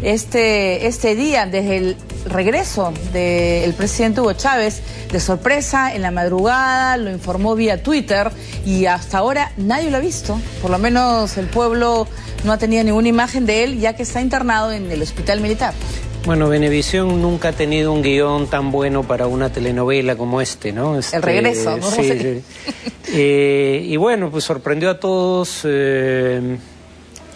este día, desde el regreso del presidente Hugo Chávez, de sorpresa, en la madrugada, lo informó vía Twitter y hasta ahora nadie lo ha visto. Por lo menos el pueblo no ha tenido ninguna imagen de él, ya que está internado en el hospital militar. Bueno, Venevisión nunca ha tenido un guión tan bueno para una telenovela como ¿no? El regreso, ¿no? Sí. Y bueno, pues sorprendió a todos.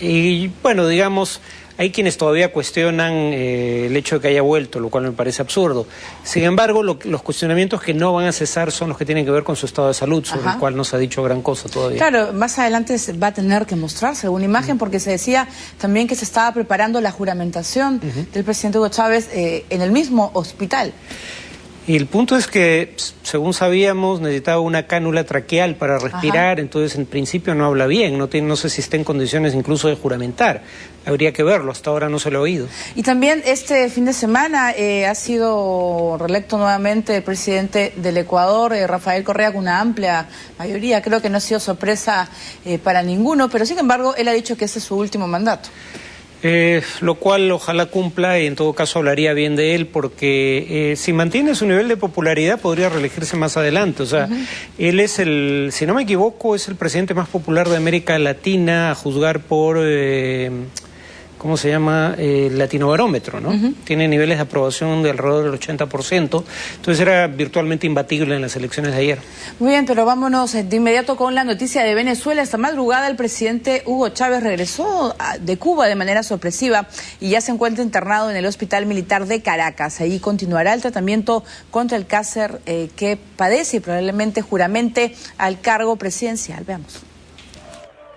Y bueno, digamos, hay quienes todavía cuestionan el hecho de que haya vuelto, lo cual me parece absurdo. Sin embargo, los cuestionamientos que no van a cesar son los que tienen que ver con su estado de salud, sobre el cual no se ha dicho gran cosa todavía. Claro, más adelante va a tener que mostrarse alguna imagen, porque se decía también que se estaba preparando la juramentación del presidente Hugo Chávez en el mismo hospital. Y el punto es que, según sabíamos, necesitaba una cánula traqueal para respirar, entonces en principio no habla bien, no sé si está en condiciones incluso de juramentar. Habría que verlo, hasta ahora no se lo ha oído. Y también este fin de semana ha sido reelecto nuevamente el presidente del Ecuador, Rafael Correa, con una amplia mayoría. Creo que no ha sido sorpresa para ninguno, pero sin embargo él ha dicho que ese es su último mandato. Lo cual ojalá cumpla y en todo caso hablaría bien de él porque si mantiene su nivel de popularidad podría reelegirse más adelante. O sea, él es si no me equivoco, es el presidente más popular de América Latina a juzgar por, ¿cómo se llama? Latinobarómetro, ¿no? Tiene niveles de aprobación de alrededor del 80%, entonces era virtualmente imbatible en las elecciones de ayer. Muy bien, pero vámonos de inmediato con la noticia de Venezuela. Esta madrugada el presidente Hugo Chávez regresó de Cuba de manera sorpresiva y ya se encuentra internado en el Hospital Militar de Caracas. Ahí continuará el tratamiento contra el cáncer que padece y probablemente juramente al cargo presidencial. Veamos.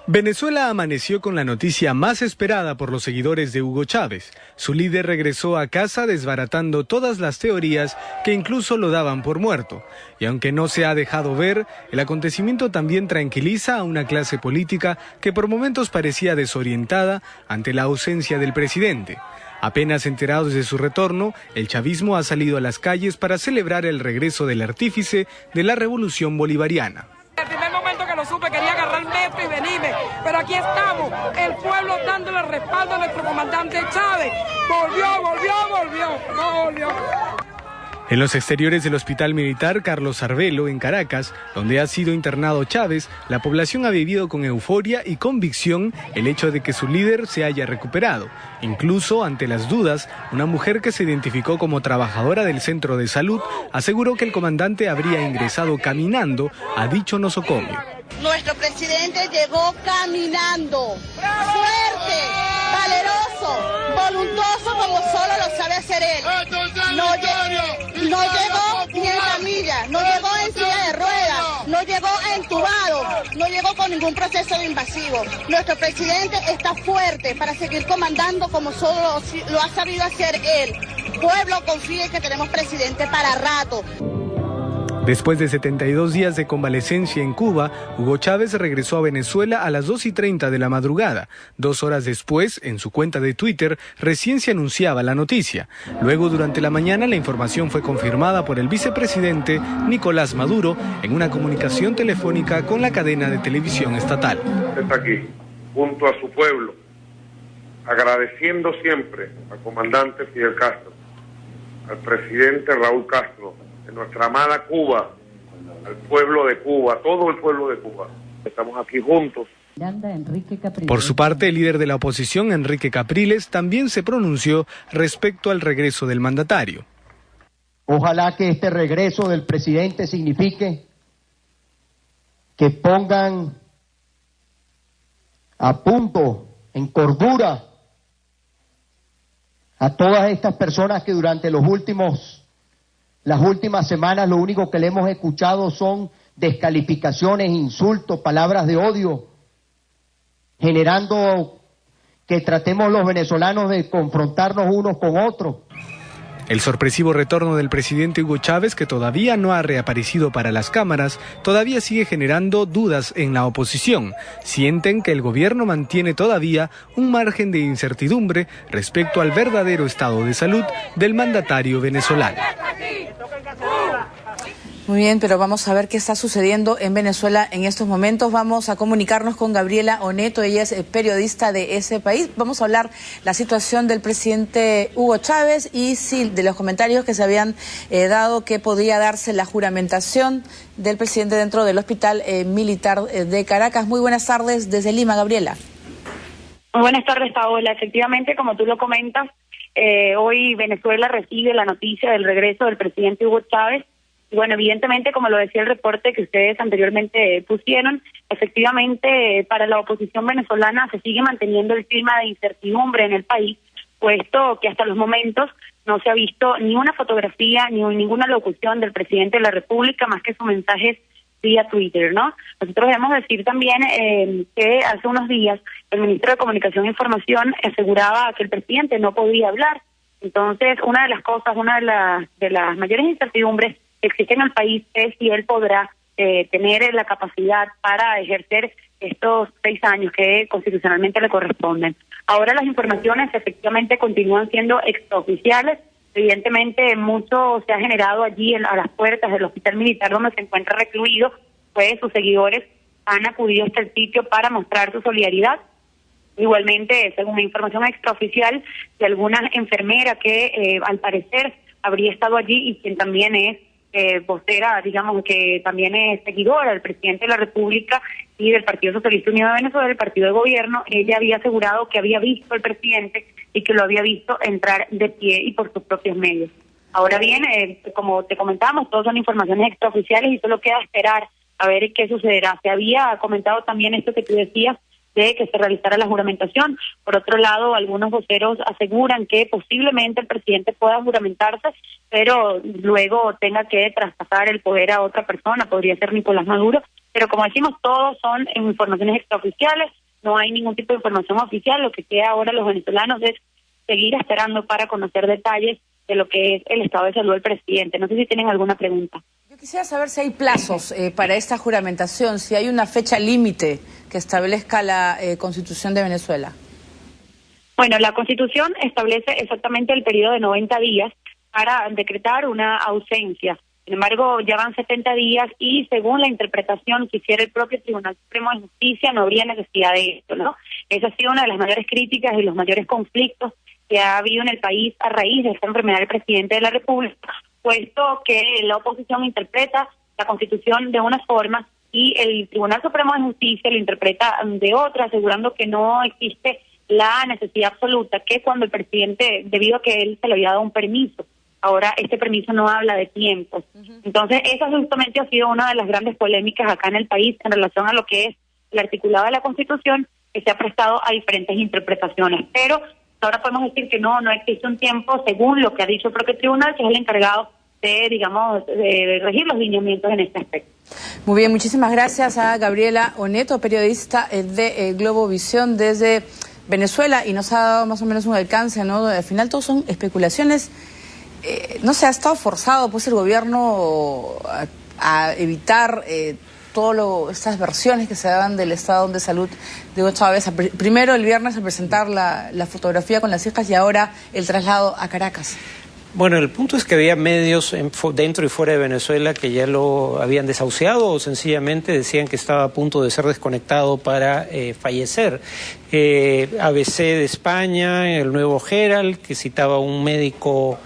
Venezuela amaneció con la noticia más esperada por los seguidores de Hugo Chávez. Su líder regresó a casa desbaratando todas las teorías que incluso lo daban por muerto. Y aunque no se ha dejado ver, el acontecimiento también tranquiliza a una clase política que por momentos parecía desorientada ante la ausencia del presidente. Apenas enterados de su retorno, el chavismo ha salido a las calles para celebrar el regreso del artífice de la revolución bolivariana. El primer momento que lo supe quería agarrar el metro y venirme, pero aquí estamos, el pueblo dándole respaldo a nuestro comandante Chávez. Volvió. En los exteriores del Hospital Militar Carlos Arvelo, en Caracas, donde ha sido internado Chávez, la población ha vivido con euforia y convicción el hecho de que su líder se haya recuperado. Incluso, ante las dudas, una mujer que se identificó como trabajadora del centro de salud aseguró que el comandante habría ingresado caminando a dicho nosocomio. Nuestro presidente llegó caminando, fuerte, valeroso, voluntoso como solo lo sabe hacer él. No llegó ni en camilla, no llegó en silla de ruedas, no llegó entubado, no llegó con ningún proceso invasivo. Nuestro presidente está fuerte para seguir comandando como solo lo ha sabido hacer él. Pueblo, confíe que tenemos presidente para rato. Después de 72 días de convalecencia en Cuba, Hugo Chávez regresó a Venezuela a las 2:30 de la madrugada. 2 horas después, en su cuenta de Twitter, recién se anunciaba la noticia. Luego, durante la mañana, la información fue confirmada por el vicepresidente Nicolás Maduro en una comunicación telefónica con la cadena de televisión estatal. Está aquí, junto a su pueblo, agradeciendo siempre al comandante Fidel Castro, al presidente Raúl Castro, de nuestra amada Cuba, al pueblo de Cuba, todo el pueblo de Cuba. Estamos aquí juntos. Por su parte, el líder de la oposición, Enrique Capriles, también se pronunció respecto al regreso del mandatario. Ojalá que este regreso del presidente signifique que pongan a punto, en cordura, a todas estas personas que durante las últimas semanas lo único que le hemos escuchado son descalificaciones, insultos, palabras de odio, generando que tratemos los venezolanos de confrontarnos unos con otros. El sorpresivo retorno del presidente Hugo Chávez, que todavía no ha reaparecido para las cámaras, todavía sigue generando dudas en la oposición. Sienten que el gobierno mantiene todavía un margen de incertidumbre respecto al verdadero estado de salud del mandatario venezolano. Muy bien, pero vamos a ver qué está sucediendo en Venezuela en estos momentos. Vamos a comunicarnos con Gabriela Oneto, ella es periodista de ese país. Vamos a hablar la situación del presidente Hugo Chávez y sí, de los comentarios que se habían dado que podría darse la juramentación del presidente dentro del hospital militar de Caracas. Muy buenas tardes desde Lima, Gabriela. Buenas tardes, Paola. Efectivamente, como tú lo comentas, hoy Venezuela recibe la noticia del regreso del presidente Hugo Chávez. Y bueno, evidentemente, como lo decía el reporte que ustedes anteriormente pusieron, efectivamente para la oposición venezolana se sigue manteniendo el clima de incertidumbre en el país, puesto que hasta los momentos no se ha visto ni una fotografía ni ninguna locución del presidente de la República, más que sus mensajes vía Twitter, ¿no? Nosotros debemos decir también que hace unos días el ministro de Comunicación e Información aseguraba que el presidente no podía hablar. Entonces, una de las cosas, una de las mayores incertidumbres que existe en el país es si él podrá tener la capacidad para ejercer estos 6 años que constitucionalmente le corresponden. Ahora las informaciones efectivamente continúan siendo extraoficiales. Evidentemente mucho se ha generado allí a las puertas del hospital militar donde se encuentra recluido, pues sus seguidores han acudido hasta el sitio para mostrar su solidaridad. Igualmente, según la información extraoficial de alguna enfermera que al parecer habría estado allí y quien también es vocera, digamos que también es seguidora del presidente de la República y del Partido Socialista Unido de Venezuela, el partido de gobierno, ella había asegurado que había visto al presidente y que lo había visto entrar de pie y por sus propios medios. Ahora bien, como te comentábamos, todas son informaciones extraoficiales y solo queda esperar a ver qué sucederá. Se había comentado también esto que tú decías, de que se realizara la juramentación. Por otro lado, algunos voceros aseguran que posiblemente el presidente pueda juramentarse, pero luego tenga que traspasar el poder a otra persona, podría ser Nicolás Maduro, pero como decimos, todos son informaciones extraoficiales, no hay ningún tipo de información oficial. Lo que queda ahora a los venezolanos es seguir esperando para conocer detalles de lo que es el estado de salud del presidente. No sé si tienen alguna pregunta. Yo quisiera saber si hay plazos para esta juramentación, si hay una fecha límite que establezca la Constitución de Venezuela. Bueno, la Constitución establece exactamente el periodo de 90 días para decretar una ausencia. Sin embargo, ya van 70 días y según la interpretación que hiciera el propio Tribunal Supremo de Justicia, no habría necesidad de esto, ¿no? Esa ha sido una de las mayores críticas y los mayores conflictos que ha habido en el país a raíz de esta enfermedad del presidente de la República, puesto que la oposición interpreta la Constitución de una forma y el Tribunal Supremo de Justicia lo interpreta de otra, asegurando que no existe la necesidad absoluta, que cuando el presidente, debido a que él se le había dado un permiso, ahora este permiso no habla de tiempos. Entonces, esa justamente ha sido una de las grandes polémicas acá en el país en relación a lo que es el articulado de la Constitución, que se ha prestado a diferentes interpretaciones. Pero ahora podemos decir que no existe un tiempo, según lo que ha dicho el propio tribunal, que es el encargado de, digamos, de regir los lineamientos en este aspecto. Muy bien, muchísimas gracias a Gabriela Oneto, periodista de Globovisión desde Venezuela, y nos ha dado más o menos un alcance, ¿no? Al final todo son especulaciones. No se ha estado forzado pues el gobierno a evitar estas versiones que se daban del estado de salud de Hugo Chávez. Primero el viernes a presentar la fotografía con las hijas y ahora el traslado a Caracas. Bueno, el punto es que había medios dentro y fuera de Venezuela que ya lo habían desahuciado o sencillamente decían que estaba a punto de ser desconectado para fallecer. ABC de España, el Nuevo Herald, que citaba a un médico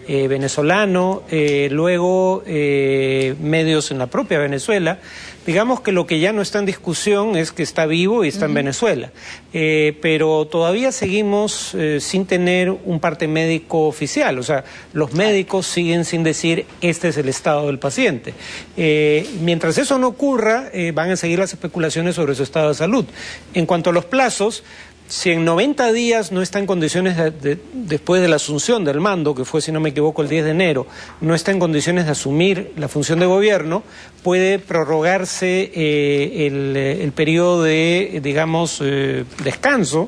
venezolano, luego medios en la propia Venezuela. Digamos que lo que ya no está en discusión es que está vivo y está en Venezuela, pero todavía seguimos sin tener un parte médico oficial, o sea, los médicos siguen sin decir este es el estado del paciente. Mientras eso no ocurra, van a seguir las especulaciones sobre su estado de salud. En cuanto a los plazos, si en 90 días no está en condiciones, después de la asunción del mando, que fue, si no me equivoco, el 10 de enero, no está en condiciones de asumir la función de gobierno, puede prorrogarse el periodo de, digamos, descanso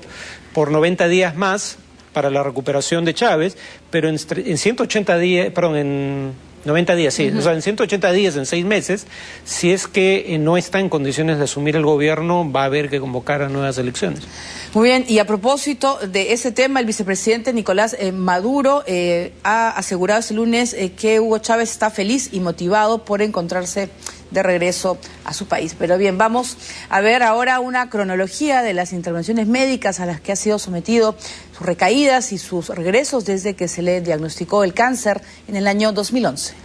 por 90 días más para la recuperación de Chávez, pero en 180 días, perdón, 90 días, sí. O sea, en 180 días, en 6 meses, si es que no está en condiciones de asumir el gobierno, va a haber que convocar a nuevas elecciones. Muy bien, y a propósito de ese tema, el vicepresidente Nicolás Maduro ha asegurado este lunes que Hugo Chávez está feliz y motivado por encontrarse de regreso a su país. Pero bien, vamos a ver ahora una cronología de las intervenciones médicas a las que ha sido sometido, sus recaídas y sus regresos desde que se le diagnosticó el cáncer en el año 2011.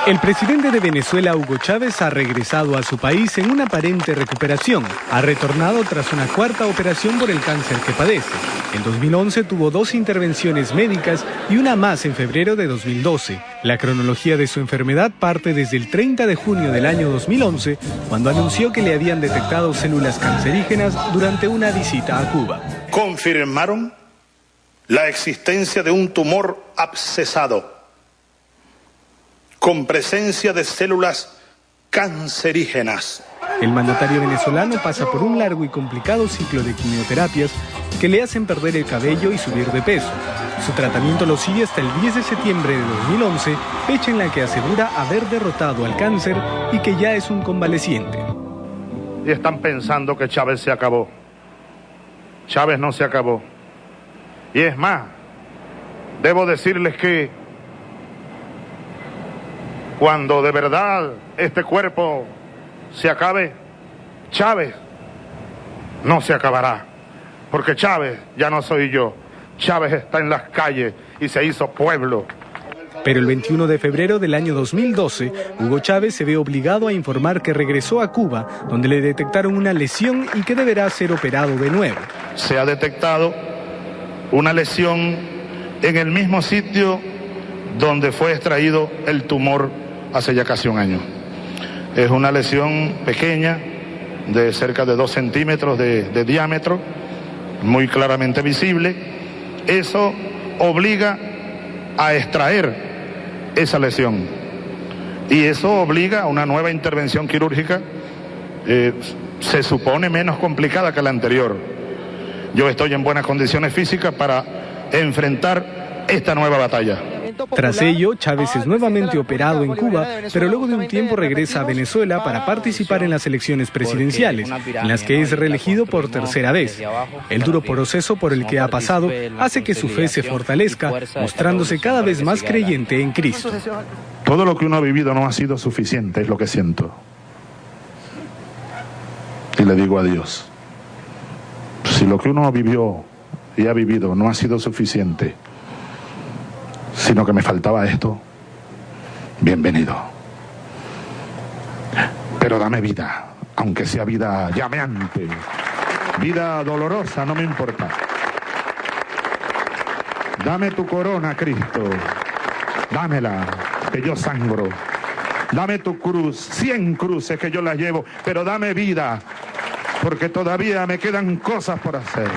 El presidente de Venezuela, Hugo Chávez, ha regresado a su país en una aparente recuperación. Ha retornado tras una cuarta operación por el cáncer que padece. En 2011 tuvo 2 intervenciones médicas y una más en febrero de 2012. La cronología de su enfermedad parte desde el 30 de junio del año 2011, cuando anunció que le habían detectado células cancerígenas durante una visita a Cuba. Confirmaron la existencia de un tumor abscesado con presencia de células cancerígenas. El mandatario venezolano pasa por un largo y complicado ciclo de quimioterapias que le hacen perder el cabello y subir de peso. Su tratamiento lo sigue hasta el 10 de septiembre de 2011, fecha en la que asegura haber derrotado al cáncer y que ya es un convaleciente. Y están pensando que Chávez se acabó. Chávez no se acabó. Y es más, debo decirles que cuando de verdad este cuerpo se acabe, Chávez no se acabará, porque Chávez ya no soy yo. Chávez está en las calles y se hizo pueblo. Pero el 21 de febrero del año 2012, Hugo Chávez se ve obligado a informar que regresó a Cuba, donde le detectaron una lesión y que deberá ser operado de nuevo. Se ha detectado una lesión en el mismo sitio donde fue extraído el tumor hace ya casi un año. Es una lesión pequeña, de cerca de 2 centímetros de diámetro, muy claramente visible. Eso obliga a extraer esa lesión. Y eso obliga a una nueva intervención quirúrgica, se supone menos complicada que la anterior. Yo estoy en buenas condiciones físicas para enfrentar esta nueva batalla. Tras ello, Chávez es nuevamente operado en Cuba, pero luego de un tiempo regresa a Venezuela para participar en las elecciones presidenciales, en las que es reelegido por tercera vez. El duro proceso por el que ha pasado hace que su fe se fortalezca, mostrándose cada vez más creyente en Cristo. Todo lo que uno ha vivido no ha sido suficiente, es lo que siento. Y le digo a Dios, si lo que uno vivió y ha vivido no ha sido suficiente, sino que me faltaba esto, bienvenido. Pero dame vida, aunque sea vida llameante, vida dolorosa, no me importa. Dame tu corona, Cristo, dámela, que yo sangro. Dame tu cruz, 100 cruces que yo las llevo, pero dame vida, porque todavía me quedan cosas por hacer.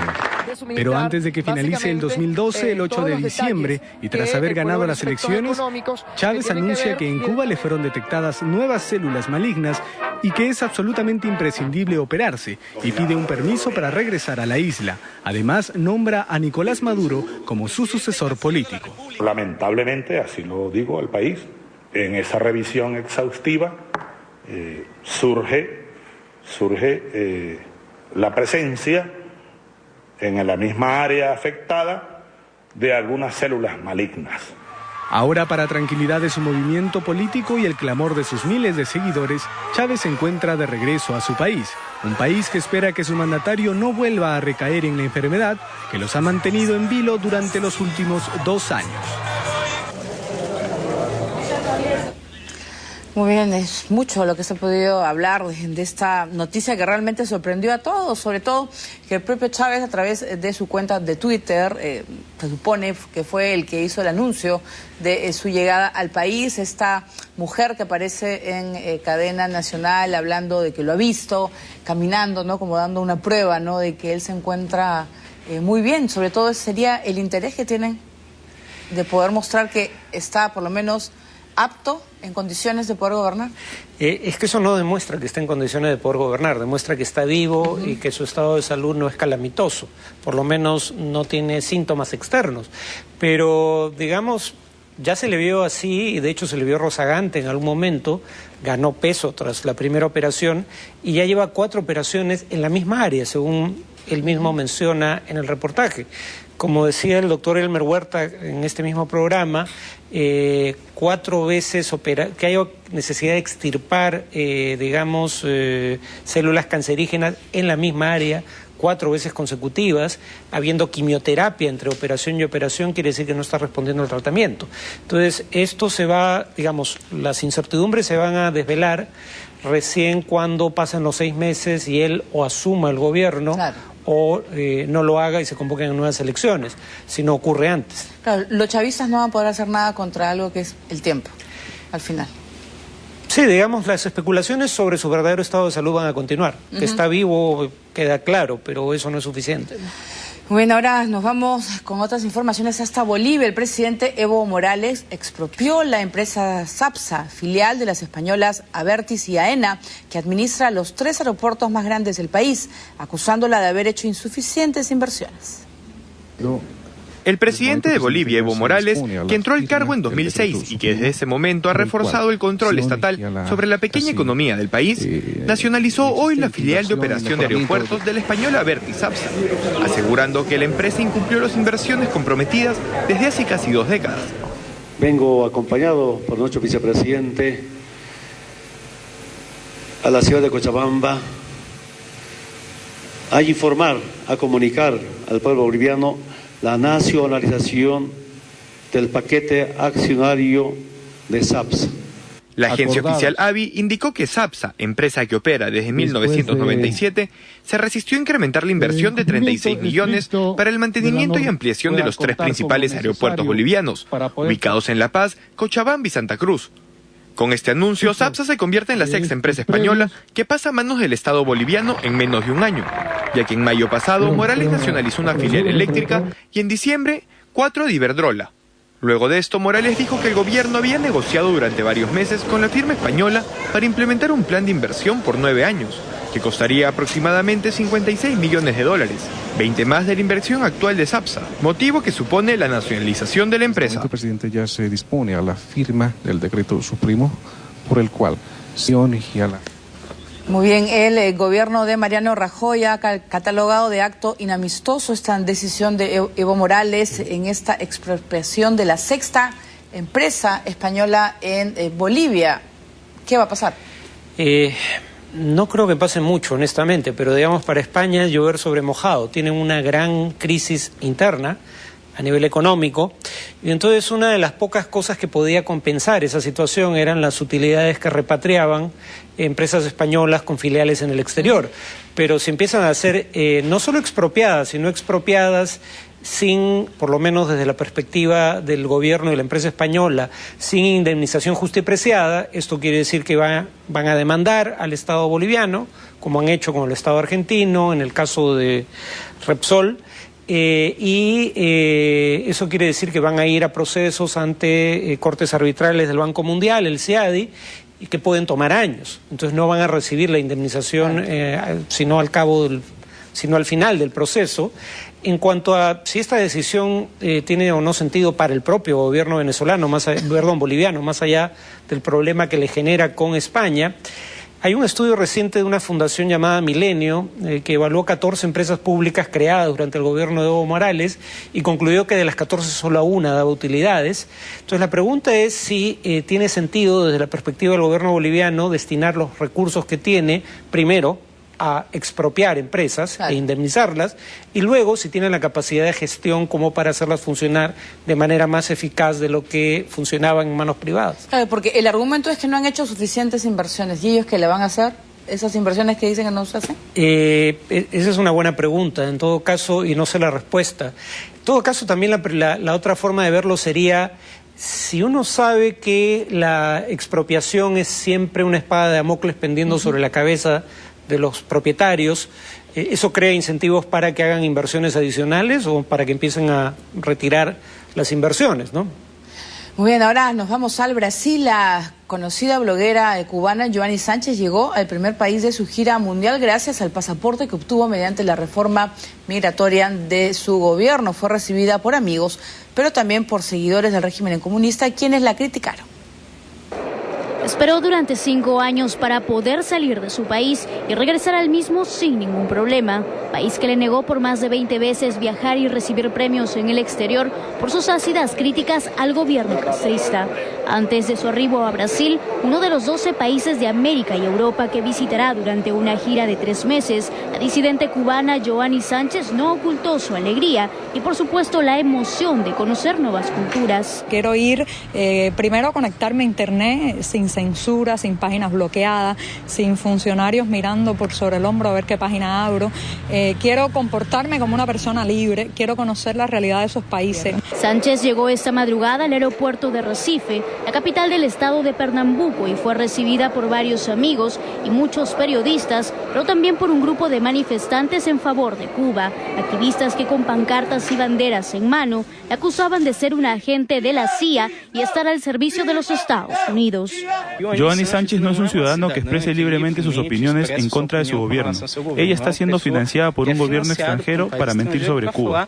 Pero antes de que finalice el 2012, el 8 de diciembre, y tras haber ganado las elecciones, Chávez anuncia que en Cuba le fueron detectadas nuevas células malignas y que es absolutamente imprescindible operarse, y pide un permiso para regresar a la isla. Además, nombra a Nicolás Maduro como su sucesor político. Lamentablemente, así lo digo al país, en esa revisión exhaustiva surge la presencia en la misma área afectada de algunas células malignas. Ahora, para tranquilidad de su movimiento político y el clamor de sus miles de seguidores, Chávez se encuentra de regreso a su país, un país que espera que su mandatario no vuelva a recaer en la enfermedad que los ha mantenido en vilo durante los últimos 2 años. Muy bien, es mucho lo que se ha podido hablar de esta noticia que realmente sorprendió a todos, sobre todo que el propio Chávez, a través de su cuenta de Twitter, se supone que fue el que hizo el anuncio de su llegada al país. Esta mujer que aparece en cadena nacional hablando de que lo ha visto caminando, ¿no?, como dando una prueba, ¿no?, de que él se encuentra muy bien. Sobre todo sería el interés que tienen de poder mostrar que está por lo menos apto, en condiciones de poder gobernar. Es que eso no demuestra que está en condiciones de poder gobernar, demuestra que está vivo y que su estado de salud no es calamitoso, por lo menos no tiene síntomas externos. Pero, digamos, Ya se le vio así, y de hecho se le vio rozagante en algún momento, ganó peso tras la primera operación y ya lleva 4 operaciones en la misma área, según él mismo menciona en el reportaje. Como decía el doctor Elmer Huerta en este mismo programa, 4 veces que haya necesidad de extirpar, células cancerígenas en la misma área, 4 veces consecutivas, habiendo quimioterapia entre operación y operación, quiere decir que no está respondiendo al tratamiento. Entonces, esto se va, las incertidumbres se van a desvelar recién cuando pasen los 6 meses y él o asuma el gobierno, claro, o no lo haga y se convoquen nuevas elecciones, si no ocurre antes. Claro, los chavistas no van a poder hacer nada contra algo que es el tiempo, al final. Sí, las especulaciones sobre su verdadero estado de salud van a continuar. Que está vivo queda claro, pero eso no es suficiente. Bueno, ahora nos vamos con otras informaciones hasta Bolivia. El presidente Evo Morales expropió la empresa SAPSA, filial de las españolas Abertis y Aena, que administra los 3 aeropuertos más grandes del país, acusándola de haber hecho insuficientes inversiones. El presidente de Bolivia, Evo Morales, que entró al cargo en 2006 y que desde ese momento ha reforzado el control estatal sobre la pequeña economía del país, nacionalizó hoy la filial de operación de aeropuertos de la española Abertis SAPSA, asegurando que la empresa incumplió las inversiones comprometidas desde hace casi 2 décadas. Vengo acompañado por nuestro vicepresidente a la ciudad de Cochabamba a informar, a comunicar al pueblo boliviano la nacionalización del paquete accionario de SAPSA. La agencia oficial AVI indicó que SAPSA, empresa que opera desde 1997, se resistió a incrementar la inversión de 36 millones para el mantenimiento y ampliación de los 3 principales aeropuertos bolivianos, ubicados en La Paz, Cochabamba y Santa Cruz. Con este anuncio, SAPSA se convierte en la 6ª empresa española que pasa a manos del Estado boliviano en menos de un año, ya que en mayo pasado Morales nacionalizó una filial eléctrica y en diciembre 4 de Iberdrola. Luego de esto, Morales dijo que el gobierno había negociado durante varios meses con la firma española para implementar un plan de inversión por 9 años, que costaría aproximadamente 56 millones de dólares, 20 más de la inversión actual de SAPSA, motivo que supone la nacionalización de la empresa. El presidente ya se dispone a la firma del decreto supremo por el cual Muy bien, el gobierno de Mariano Rajoy ha catalogado de acto inamistoso esta decisión de Evo Morales en esta expropiación de la 6ª empresa española en Bolivia. ¿Qué va a pasar? No creo que pase mucho, honestamente, pero para España es llover sobre mojado. Tienen una gran crisis interna a nivel económico, y entonces una de las pocas cosas que podía compensar esa situación eran las utilidades que repatriaban empresas españolas con filiales en el exterior. Pero se empiezan a hacer no solo expropiadas, sino expropiadas sin, por lo menos desde la perspectiva del gobierno y de la empresa española, sin indemnización justa y preciada. Esto quiere decir que van a demandar al Estado boliviano, como han hecho con el Estado argentino, en el caso de Repsol, eso quiere decir que van a ir a procesos ante cortes arbitrales del Banco Mundial, el CIADI, y que pueden tomar años. Entonces no van a recibir la indemnización sino al final del proceso. En cuanto a si esta decisión tiene o no sentido para el propio gobierno boliviano, más allá del problema que le genera con España, hay un estudio reciente de una fundación llamada Milenio que evaluó 14 empresas públicas creadas durante el gobierno de Evo Morales y concluyó que de las 14 solo una daba utilidades. Entonces la pregunta es si tiene sentido desde la perspectiva del gobierno boliviano destinar los recursos que tiene, primero, a expropiar empresas e indemnizarlas, y luego si tienen la capacidad de gestión como para hacerlas funcionar de manera más eficaz de lo que funcionaban en manos privadas. Claro, porque el argumento es que no han hecho suficientes inversiones. ¿Y ellos qué le van a hacer? ¿Esas inversiones que dicen que no se hacen? Esa es una buena pregunta, en todo caso, y no sé la respuesta. En todo caso, también la otra forma de verlo sería, si uno sabe que la expropiación es siempre una espada de Damocles pendiendo sobre la cabeza de los propietarios, ¿eso crea incentivos para que hagan inversiones adicionales o para que empiecen a retirar las inversiones, no? Muy bien, ahora nos vamos al Brasil. La conocida bloguera cubana Joanny Sánchez llegó al primer país de su gira mundial gracias al pasaporte que obtuvo mediante la reforma migratoria de su gobierno. Fue recibida por amigos, pero también por seguidores del régimen comunista, quienes la criticaron. Esperó durante 5 años para poder salir de su país y regresar al mismo sin ningún problema. País que le negó por más de 20 veces viajar y recibir premios en el exterior por sus ácidas críticas al gobierno castrista. Antes de su arribo a Brasil, uno de los 12 países de América y Europa que visitará durante una gira de 3 meses, la disidente cubana Joanny Sánchez no ocultó su alegría y por supuesto la emoción de conocer nuevas culturas. Quiero ir primero a conectarme a internet sin censura, sin páginas bloqueadas, sin funcionarios mirando por sobre el hombro a ver qué página abro. Quiero comportarme como una persona libre, quiero conocer la realidad de esos países. Sánchez llegó esta madrugada al aeropuerto de Recife, la capital del estado de Pernambuco, y fue recibida por varios amigos y muchos periodistas, pero también por un grupo de manifestantes en favor de Cuba, activistas que con pancartas y banderas en mano le acusaban de ser un agente de la CIA y estar al servicio de los Estados Unidos. Joanny Sánchez no es un ciudadano que exprese libremente sus opiniones en contra de su gobierno. Ella está siendo financiada por un gobierno extranjero para mentir sobre Cuba.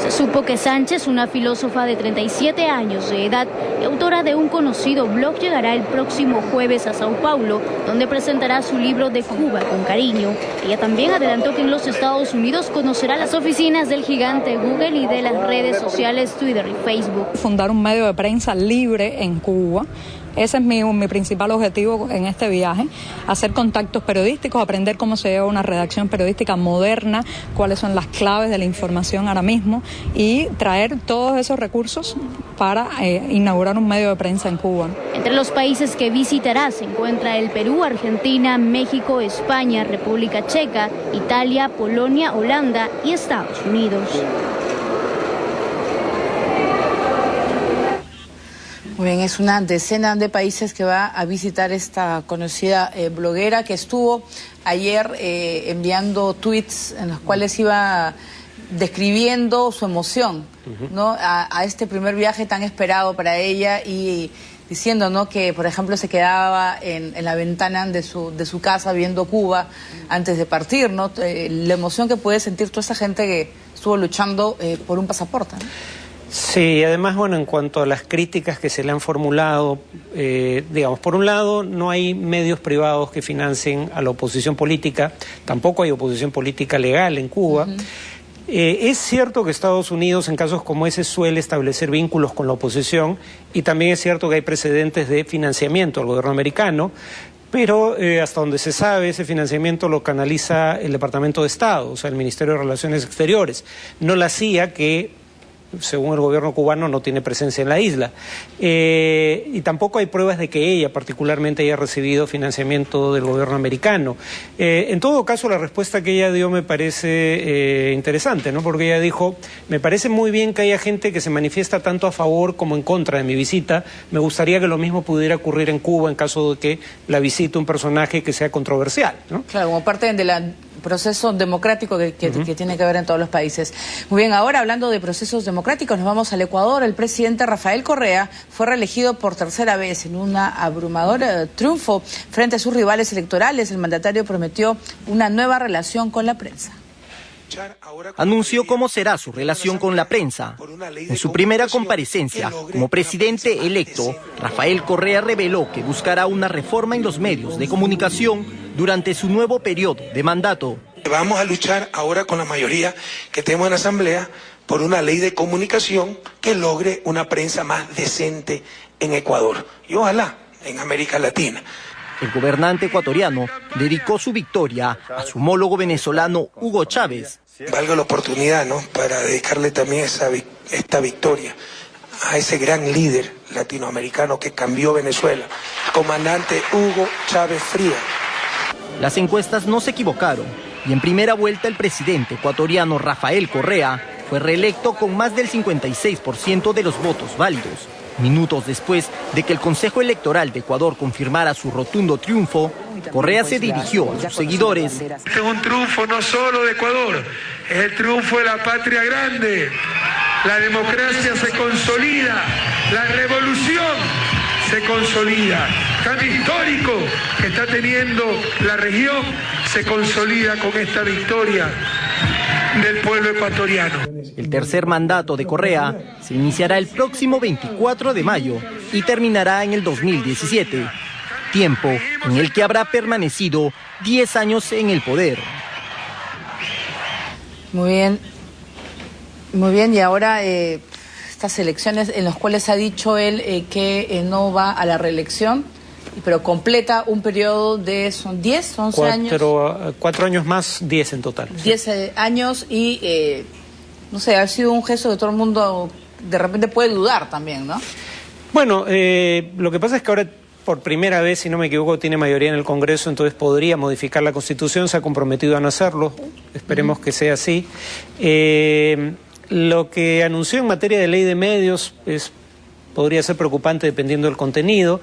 Se supo que Sánchez, una filósofa de 37 años de edad y autora de un conocido blog, llegará el próximo jueves a Sao Paulo, donde presentará su libro De Cuba con Cariño. Ella también adelantó que en los Estados Unidos conocerá las oficinas del gigante Google y de las redes sociales Twitter y Facebook. Fundar un medio de prensa libre en Cuba. Ese es mi principal objetivo en este viaje, hacer contactos periodísticos, aprender cómo se lleva una redacción periodística moderna, cuáles son las claves de la información ahora mismo y traer todos esos recursos para inaugurar un medio de prensa en Cuba. Entre los países que visitará se encuentra el Perú, Argentina, México, España, República Checa, Italia, Polonia, Holanda y Estados Unidos. Muy bien, es una decena de países que va a visitar esta conocida bloguera que estuvo ayer enviando tweets en los cuales iba describiendo su emoción, ¿no? a este primer viaje tan esperado para ella y diciendo, ¿no?, que por ejemplo se quedaba en la ventana de su casa viendo Cuba antes de partir, ¿no? La emoción que puede sentir toda esa gente que estuvo luchando por un pasaporte, ¿no? Sí, además, bueno, en cuanto a las críticas que se le han formulado, digamos, por un lado, no hay medios privados que financien a la oposición política, tampoco hay oposición política legal en Cuba. Es cierto que Estados Unidos, en casos como ese, suele establecer vínculos con la oposición, y también es cierto que hay precedentes de financiamiento al gobierno americano, pero hasta donde se sabe, ese financiamiento lo canaliza el Departamento de Estado, o sea, el Ministerio de Relaciones Exteriores, no la CIA, que según el gobierno cubano no tiene presencia en la isla. Y tampoco hay pruebas de que ella particularmente haya recibido financiamiento del gobierno americano. En todo caso, la respuesta que ella dio me parece interesante, ¿no? Porque ella dijo, me parece muy bien que haya gente que se manifiesta tanto a favor como en contra de mi visita. Me gustaría que lo mismo pudiera ocurrir en Cuba en caso de que la visite un personaje que sea controversial, ¿no? Claro, como parte del proceso democrático que tiene que haber en todos los países. Muy bien, ahora hablando de procesos democráticos, nos vamos al Ecuador. El presidente Rafael Correa fue reelegido por tercera vez en un abrumador triunfo frente a sus rivales electorales. El mandatario prometió una nueva relación con la prensa. Anunció cómo será su relación con la prensa. En su primera comparecencia como presidente electo, Rafael Correa reveló que buscará una reforma en los medios de comunicación durante su nuevo periodo de mandato. Vamos a luchar ahora con la mayoría que tenemos en la Asamblea por una ley de comunicación que logre una prensa más decente en Ecuador y ojalá en América Latina. El gobernante ecuatoriano dedicó su victoria a su homólogo venezolano Hugo Chávez. Valga la oportunidad, ¿no?, para dedicarle también esta victoria a ese gran líder latinoamericano que cambió Venezuela, comandante Hugo Chávez Frías. Las encuestas no se equivocaron y en primera vuelta el presidente ecuatoriano Rafael Correa fue reelecto con más del 56% de los votos válidos. Minutos después de que el Consejo Electoral de Ecuador confirmara su rotundo triunfo, Correa se dirigió a sus seguidores. Este es un triunfo no solo de Ecuador, es el triunfo de la patria grande. La democracia se consolida La revolución se consolida. Cambio histórico que está teniendo la región se consolida con esta victoria del pueblo ecuatoriano. El tercer mandato de Correa se iniciará el próximo 24 de mayo y terminará en el 2017, tiempo en el que habrá permanecido 10 años en el poder. Muy bien, y ahora estas elecciones en las cuales ha dicho él que no va a la reelección, pero completa un periodo de, son 10, 11 años. 4 años más, 10 en total. 10 años y, no sé, ha sido un gesto que todo el mundo de repente puede dudar también, ¿no? Bueno, lo que pasa es que ahora, por primera vez, si no me equivoco, tiene mayoría en el Congreso, entonces podría modificar la Constitución, se ha comprometido a no hacerlo, esperemos que sea así. Lo que anunció en materia de ley de medios podría ser preocupante dependiendo del contenido.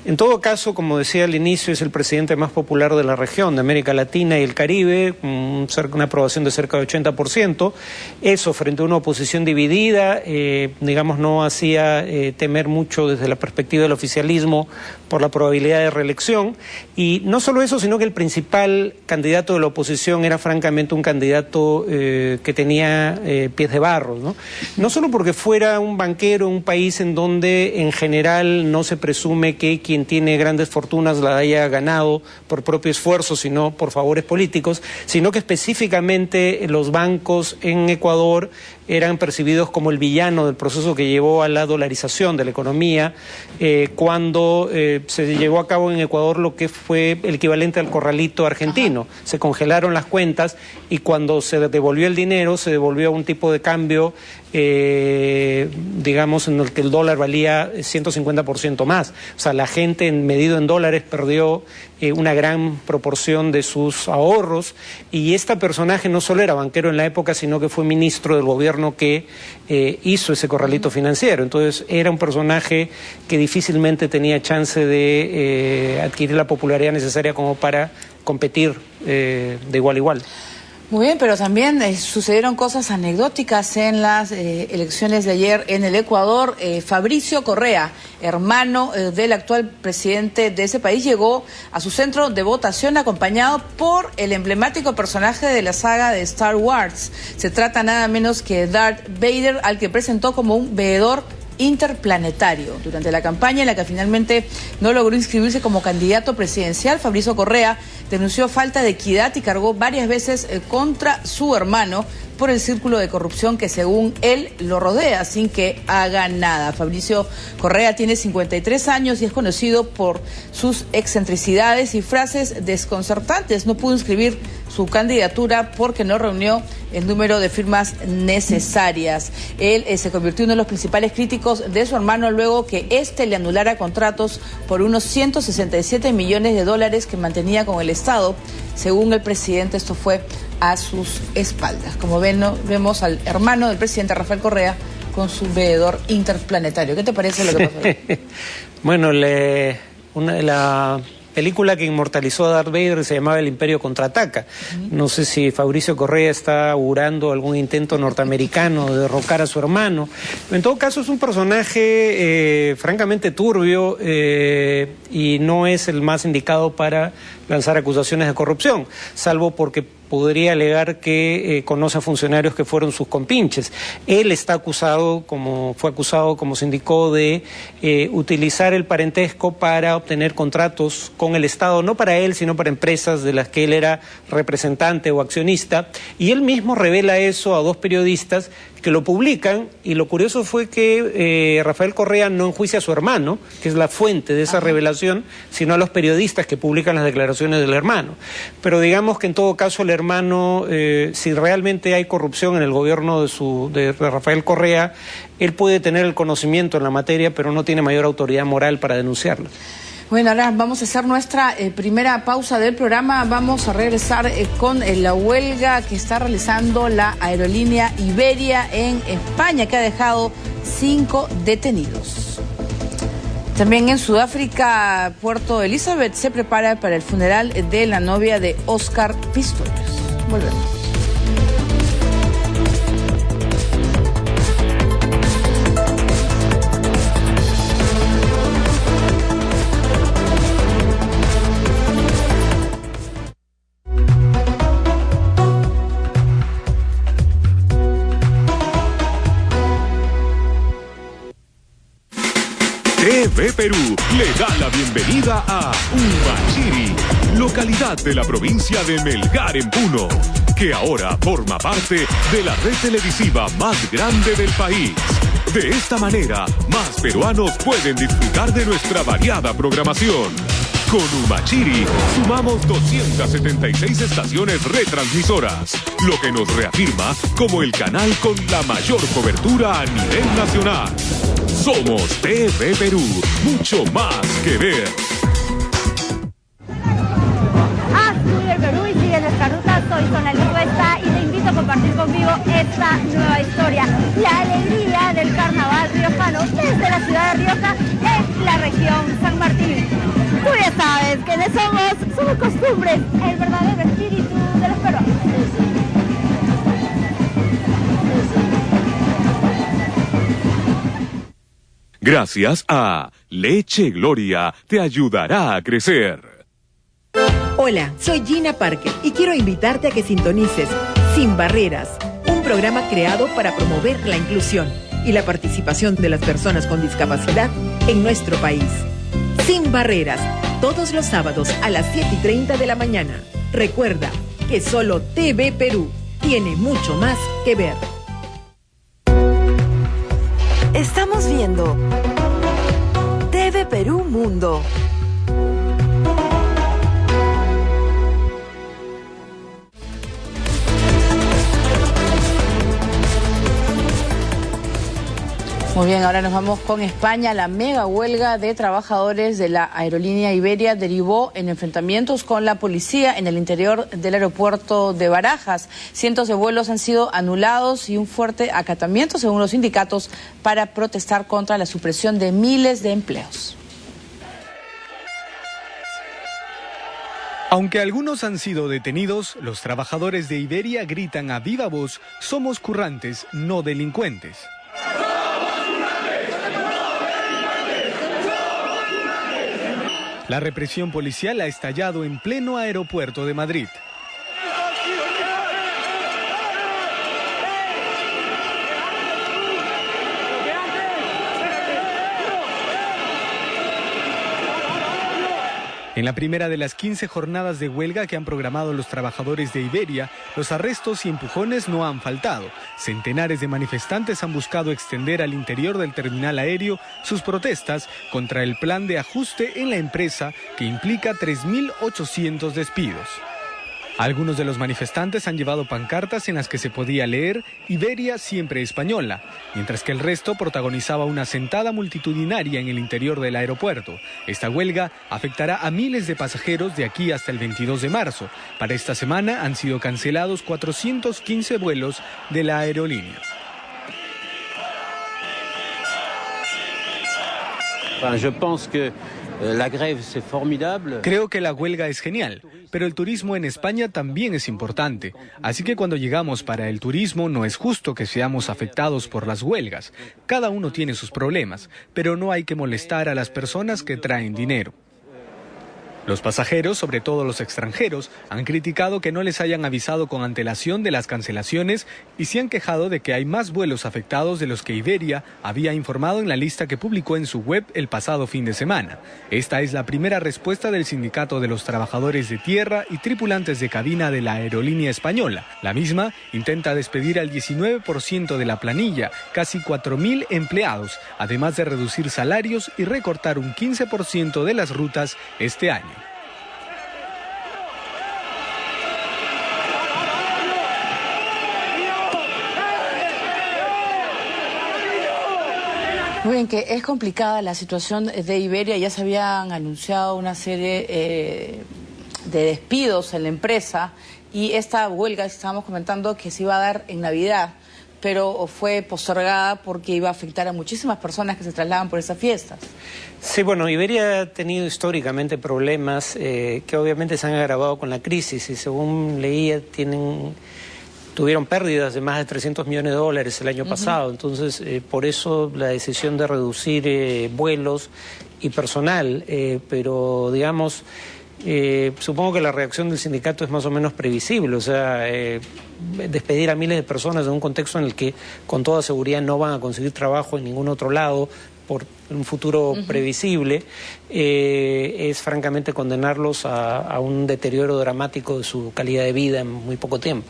En todo caso, como decía al inicio, es el presidente más popular de la región, de América Latina y el Caribe, una aprobación de cerca de 80%. Eso, frente a una oposición dividida, digamos, no hacía temer mucho desde la perspectiva del oficialismo por la probabilidad de reelección. Y no solo eso, sino que el principal candidato de la oposición era francamente un candidato que tenía pies de barro, ¿no? No solo porque fuera un banquero en un país en donde en general no se presume que quien tiene grandes fortunas la haya ganado por propio esfuerzo, sino por favores políticos, sino que específicamente los bancos en Ecuador eran percibidos como el villano del proceso que llevó a la dolarización de la economía, cuando se llevó a cabo en Ecuador lo que fue el equivalente al corralito argentino. Se congelaron las cuentas y cuando se devolvió el dinero, se devolvió a un tipo de cambio, digamos, en el que el dólar valía 150% más. O sea, la gente, medido en dólares, perdió una gran proporción de sus ahorros, y este personaje no solo era banquero en la época, sino que fue ministro del gobierno que hizo ese corralito financiero. Entonces era un personaje que difícilmente tenía chance de adquirir la popularidad necesaria como para competir de igual a igual. Muy bien, pero también sucedieron cosas anecdóticas en las elecciones de ayer en el Ecuador. Fabricio Correa, hermano del actual presidente de ese país, llegó a su centro de votación acompañado por el emblemático personaje de la saga de Star Wars. Se trata nada menos que Darth Vader, al que presentó como un veedor interplanetario. Durante la campaña en la que finalmente no logró inscribirse como candidato presidencial, Fabricio Correa denunció falta de equidad y cargó varias veces contra su hermano por el círculo de corrupción que según él lo rodea sin que haga nada. Fabricio Correa tiene 53 años y es conocido por sus excentricidades y frases desconcertantes. No pudo inscribir su candidatura porque no reunió el número de firmas necesarias. Él se convirtió en uno de los principales críticos de su hermano luego que éste le anulara contratos por unos 167 millones de dólares que mantenía con el Estado. Según el presidente, esto fue a sus espaldas. Como ven, ¿no? Vemos al hermano del presidente, Rafael Correa, con su veedor interplanetario. ¿Qué te parece lo que pasó? Bueno, la película que inmortalizó a Darth Vader se llamaba El Imperio Contraataca. No sé si Fabricio Correa está augurando algún intento norteamericano de derrocar a su hermano. En todo caso, es un personaje francamente turbio y no es el más indicado para lanzar acusaciones de corrupción, salvo porque podría alegar que conoce a funcionarios que fueron sus compinches. Él está acusado, fue acusado, como se indicó, de utilizar el parentesco para obtener contratos con el Estado, no para él, sino para empresas de las que él era representante o accionista, y él mismo revela eso a 2 periodistas que lo publican, y lo curioso fue que Rafael Correa no enjuicia a su hermano, que es la fuente de esa revelación, sino a los periodistas que publican las declaraciones del hermano. Pero digamos que en todo caso el hermano, si realmente hay corrupción en el gobierno de Rafael Correa, él puede tener el conocimiento en la materia, pero no tiene mayor autoridad moral para denunciarlo. Bueno, ahora vamos a hacer nuestra primera pausa del programa. Vamos a regresar con la huelga que está realizando la aerolínea Iberia en España, que ha dejado 5 detenidos. También en Sudáfrica, Puerto Elizabeth se prepara para el funeral de la novia de Oscar Pistorius. Volvemos. TV Perú le da la bienvenida a Humachiri, localidad de la provincia de Melgar en Puno, que ahora forma parte de la red televisiva más grande del país. De esta manera, más peruanos pueden disfrutar de nuestra variada programación. Con Humachiri sumamos 276 estaciones retransmisoras, lo que nos reafirma como el canal con la mayor cobertura a nivel nacional. Somos TV Perú, mucho más que ver. Soy el Perú y sigue nuestra ruta. Soy Sonali Cuesta y te invito a compartir conmigo esta nueva historia. La alegría del carnaval riojano desde la ciudad de Rioja en la región San Martín. Tú ya sabes que somos costumbres, el verdadero espíritu de los peruanos. Gracias a Leche Gloria te ayudará a crecer. Hola, soy Gina Parker y quiero invitarte a que sintonices Sin Barreras, un programa creado para promover la inclusión y la participación de las personas con discapacidad en nuestro país. Sin Barreras, todos los sábados a las 7:30 de la mañana. Recuerda que solo TV Perú tiene mucho más que ver. Estamos viendo TV Perú Mundo. Muy bien, ahora nos vamos con España. La mega huelga de trabajadores de la aerolínea Iberia derivó en enfrentamientos con la policía en el interior del aeropuerto de Barajas. Cientos de vuelos han sido anulados y un fuerte acatamiento, según los sindicatos, para protestar contra la supresión de miles de empleos. Aunque algunos han sido detenidos, los trabajadores de Iberia gritan a viva voz: somos currantes, no delincuentes. La represión policial ha estallado en pleno aeropuerto de Madrid. En la primera de las 15 jornadas de huelga que han programado los trabajadores de Iberia, los arrestos y empujones no han faltado. Centenares de manifestantes han buscado extender al interior del terminal aéreo sus protestas contra el plan de ajuste en la empresa que implica 3.800 despidos. Algunos de los manifestantes han llevado pancartas en las que se podía leer "Iberia siempre española", mientras que el resto protagonizaba una sentada multitudinaria en el interior del aeropuerto. Esta huelga afectará a miles de pasajeros de aquí hasta el 22 de marzo. Para esta semana han sido cancelados 415 vuelos de la aerolínea. Creo que la huelga es genial, pero el turismo en España también es importante. Así que cuando llegamos para el turismo no es justo que seamos afectados por las huelgas. Cada uno tiene sus problemas, pero no hay que molestar a las personas que traen dinero. Los pasajeros, sobre todo los extranjeros, han criticado que no les hayan avisado con antelación de las cancelaciones y se han quejado de que hay más vuelos afectados de los que Iberia había informado en la lista que publicó en su web el pasado fin de semana. Esta es la primera respuesta del Sindicato de los Trabajadores de Tierra y Tripulantes de Cabina de la aerolínea española. La misma intenta despedir al 19% de la planilla, casi 4.000 empleados, además de reducir salarios y recortar un 15% de las rutas este año. Muy bien, que es complicada la situación de Iberia. Ya se habían anunciado una serie de despidos en la empresa y esta huelga que estábamos comentando que se iba a dar en Navidad, pero fue postergada porque iba a afectar a muchísimas personas que se trasladan por esas fiestas. Sí, bueno, Iberia ha tenido históricamente problemas que obviamente se han agravado con la crisis y según leía tuvieron pérdidas de más de $300 millones el año pasado. Entonces, por eso la decisión de reducir vuelos y personal, pero digamos, supongo que la reacción del sindicato es más o menos previsible, o sea, despedir a miles de personas en un contexto en el que con toda seguridad no van a conseguir trabajo en ningún otro lado, por un futuro previsible, es francamente condenarlos a un deterioro dramático de su calidad de vida en muy poco tiempo.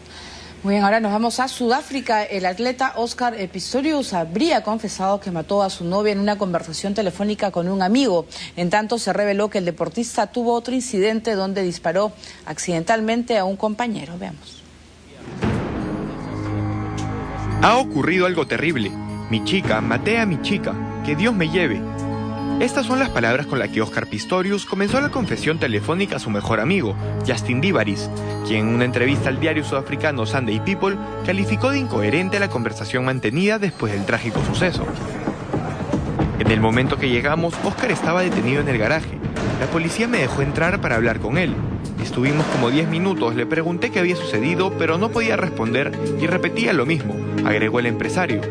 Muy bien, ahora nos vamos a Sudáfrica. El atleta Oscar Pistorius habría confesado que mató a su novia en una conversación telefónica con un amigo. En tanto, se reveló que el deportista tuvo otro incidente donde disparó accidentalmente a un compañero. Veamos. Ha ocurrido algo terrible. Mi chica, maté a mi chica. Que Dios me lleve. Estas son las palabras con las que Oscar Pistorius comenzó la confesión telefónica a su mejor amigo, Justin Divaris, quien en una entrevista al diario sudafricano Sunday People calificó de incoherente la conversación mantenida después del trágico suceso. En el momento que llegamos, Oscar estaba detenido en el garaje. La policía me dejó entrar para hablar con él. Estuvimos como 10 minutos, le pregunté qué había sucedido, pero no podía responder y repetía lo mismo, agregó el empresario.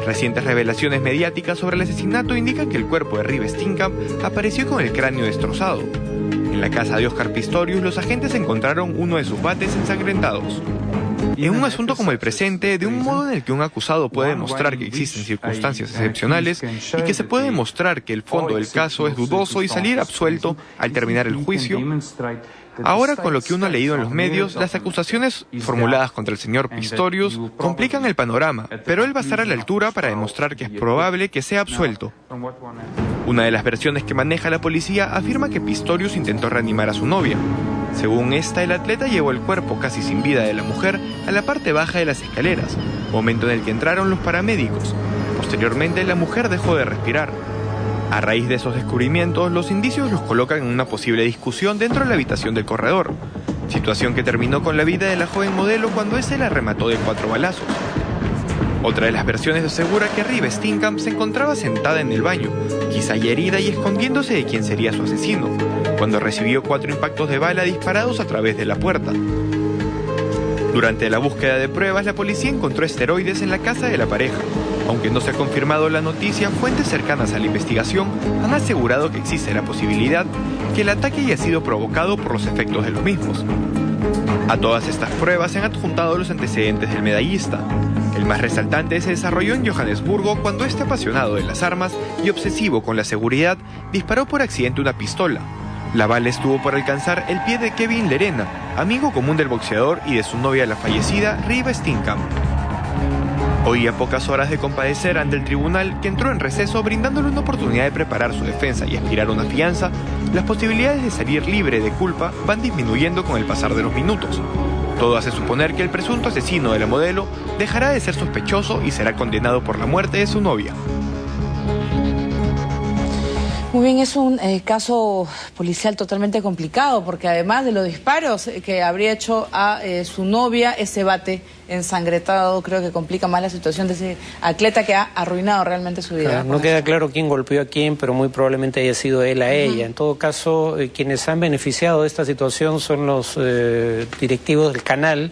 Recientes revelaciones mediáticas sobre el asesinato indican que el cuerpo de Reeva Steenkamp apareció con el cráneo destrozado. En la casa de Oscar Pistorius, los agentes encontraron uno de sus bates ensangrentados. En un asunto como el presente, de un modo en el que un acusado puede demostrar que existen circunstancias excepcionales y que se puede demostrar que el fondo del caso es dudoso y salir absuelto al terminar el juicio, ahora, con lo que uno ha leído en los medios, las acusaciones formuladas contra el señor Pistorius complican el panorama, pero él va a estar a la altura para demostrar que es probable que sea absuelto. Una de las versiones que maneja la policía afirma que Pistorius intentó reanimar a su novia. Según esta, el atleta llevó el cuerpo casi sin vida de la mujer a la parte baja de las escaleras, momento en el que entraron los paramédicos. Posteriormente, la mujer dejó de respirar. A raíz de esos descubrimientos, los indicios los colocan en una posible discusión dentro de la habitación del corredor, situación que terminó con la vida de la joven modelo cuando éste la remató de 4 balazos. Otra de las versiones asegura que Reeva Steenkamp se encontraba sentada en el baño, quizá ya herida y escondiéndose de quién sería su asesino, cuando recibió 4 impactos de bala disparados a través de la puerta. Durante la búsqueda de pruebas, la policía encontró esteroides en la casa de la pareja. Aunque no se ha confirmado la noticia, fuentes cercanas a la investigación han asegurado que existe la posibilidad que el ataque haya sido provocado por los efectos de los mismos. A todas estas pruebas se han adjuntado los antecedentes del medallista. El más resaltante se desarrolló en Johannesburgo cuando este apasionado de las armas y obsesivo con la seguridad disparó por accidente una pistola. La bala estuvo por alcanzar el pie de Kevin Lerena, amigo común del boxeador y de su novia la fallecida Reeva Steenkamp. Hoy, a pocas horas de compadecer ante el tribunal, que entró en receso brindándole una oportunidad de preparar su defensa y aspirar a una fianza, las posibilidades de salir libre de culpa van disminuyendo con el pasar de los minutos. Todo hace suponer que el presunto asesino de la modelo dejará de ser sospechoso y será condenado por la muerte de su novia. Muy bien, es un caso policial totalmente complicado porque además de los disparos que habría hecho a su novia, ese bate ensangretado creo que complica más la situación de ese atleta que ha arruinado realmente su vida. Claro, no queda claro quién golpeó a quién, pero muy probablemente haya sido él a ella. En todo caso, quienes han beneficiado de esta situación son los directivos del canal,